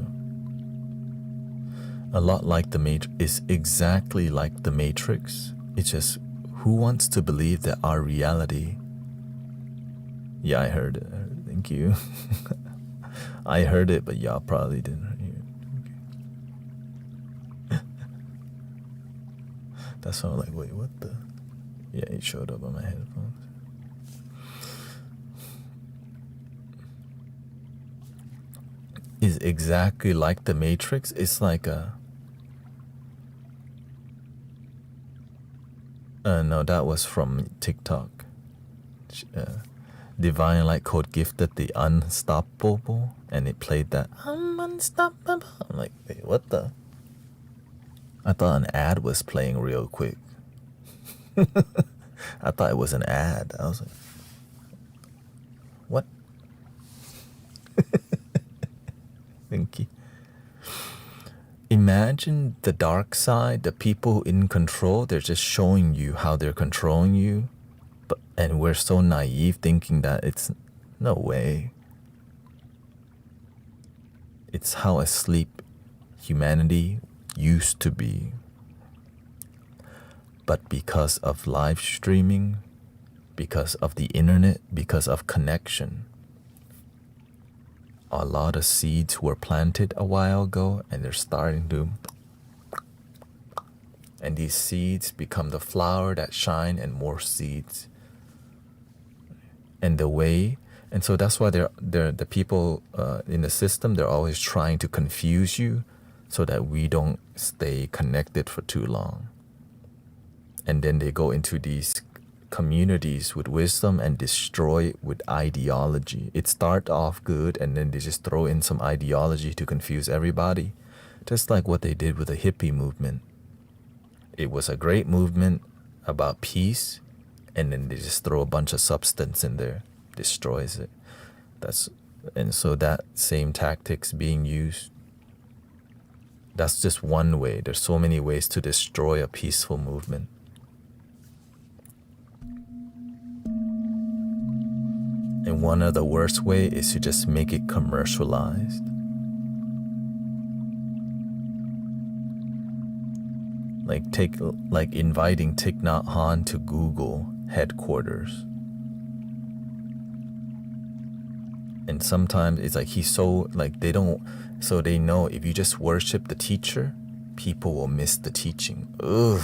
A lot like the Matrix is exactly like the Matrix. It's just who wants to believe that our reality. Yeah, I heard it. Thank you. I heard it, but y'all probably didn't hear it. Okay. That's why I'm like, wait, what the? Yeah, it showed up on my headphones. Is exactly like the Matrix. It's like a. No, that was from TikTok. Divine Light Code gifted the Unstoppable, and it played that I'm unstoppable. I'm like, wait, what the? I thought an ad was playing real quick. I thought it was an ad. I was like, what? Thank you. Imagine the dark side, the people in control, they're just showing you how they're controlling you. And we're so naive thinking that it's no way. It's how asleep humanity used to be. But because of live streaming, because of the internet, because of connection, a lot of seeds were planted a while ago, and they're starting to. And these seeds become the flower that shine, and more seeds. And the way, and so that's why they're the people in the system, they're always trying to confuse you so that we don't stay connected for too long. And then they go into these communities with wisdom and destroy it with ideology. It starts off good, and then they just throw in some ideology to confuse everybody, just like what they did with the hippie movement. It was a great movement about peace, and then they just throw a bunch of substance in there, destroys it. And so that same tactics being used. That's just one way. There's so many ways to destroy a peaceful movement. And one of the worst way is to just make it commercialized. Like inviting Thich Nhat Hanh to Google headquarters. And sometimes it's like he's so like they know if you just worship the teacher, people will miss the teaching. Ugh.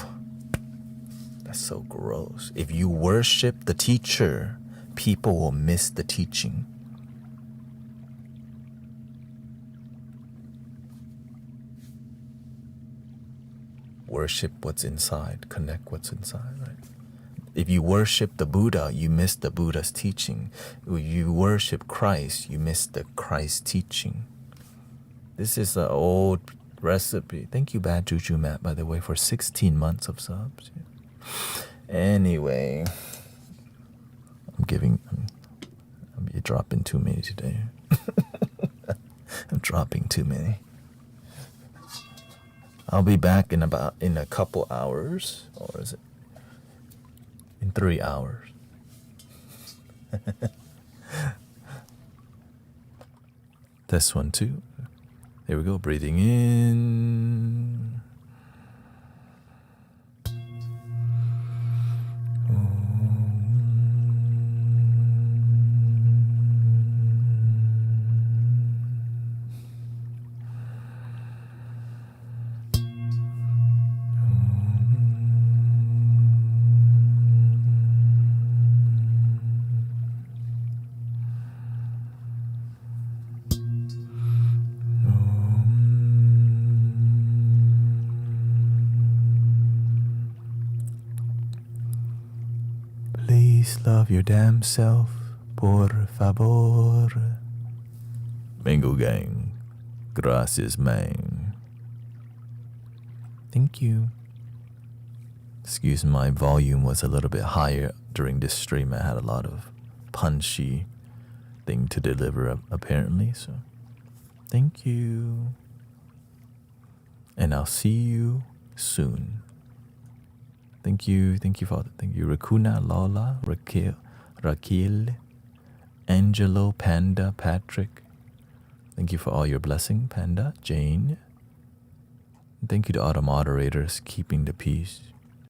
That's so gross. If you worship the teacher, people will miss the teaching. Worship what's inside, connect what's inside, right? If you worship the Buddha, you miss the Buddha's teaching. If you worship Christ, you miss the Christ teaching. This is an old recipe. Thank you, Bad Juju Matt, by the way, for 16 months of subs. Anyway, you're dropping too many today. I'm dropping too many. I'll be back in a couple hours, or is it in 3 hours? This one too. Here we go. Breathing in. Please love your damn self, por favor. Mango gang, gracias man. Thank you. Excuse my volume was a little bit higher during this stream. I had a lot of punchy thing to deliver apparently, so thank you. And I'll see you soon. Thank you, Father. Thank you, Rakuna, Lola, Raquel, Angelo, Panda, Patrick. Thank you for all your blessing, Panda, Jane. And thank you to all the moderators keeping the peace.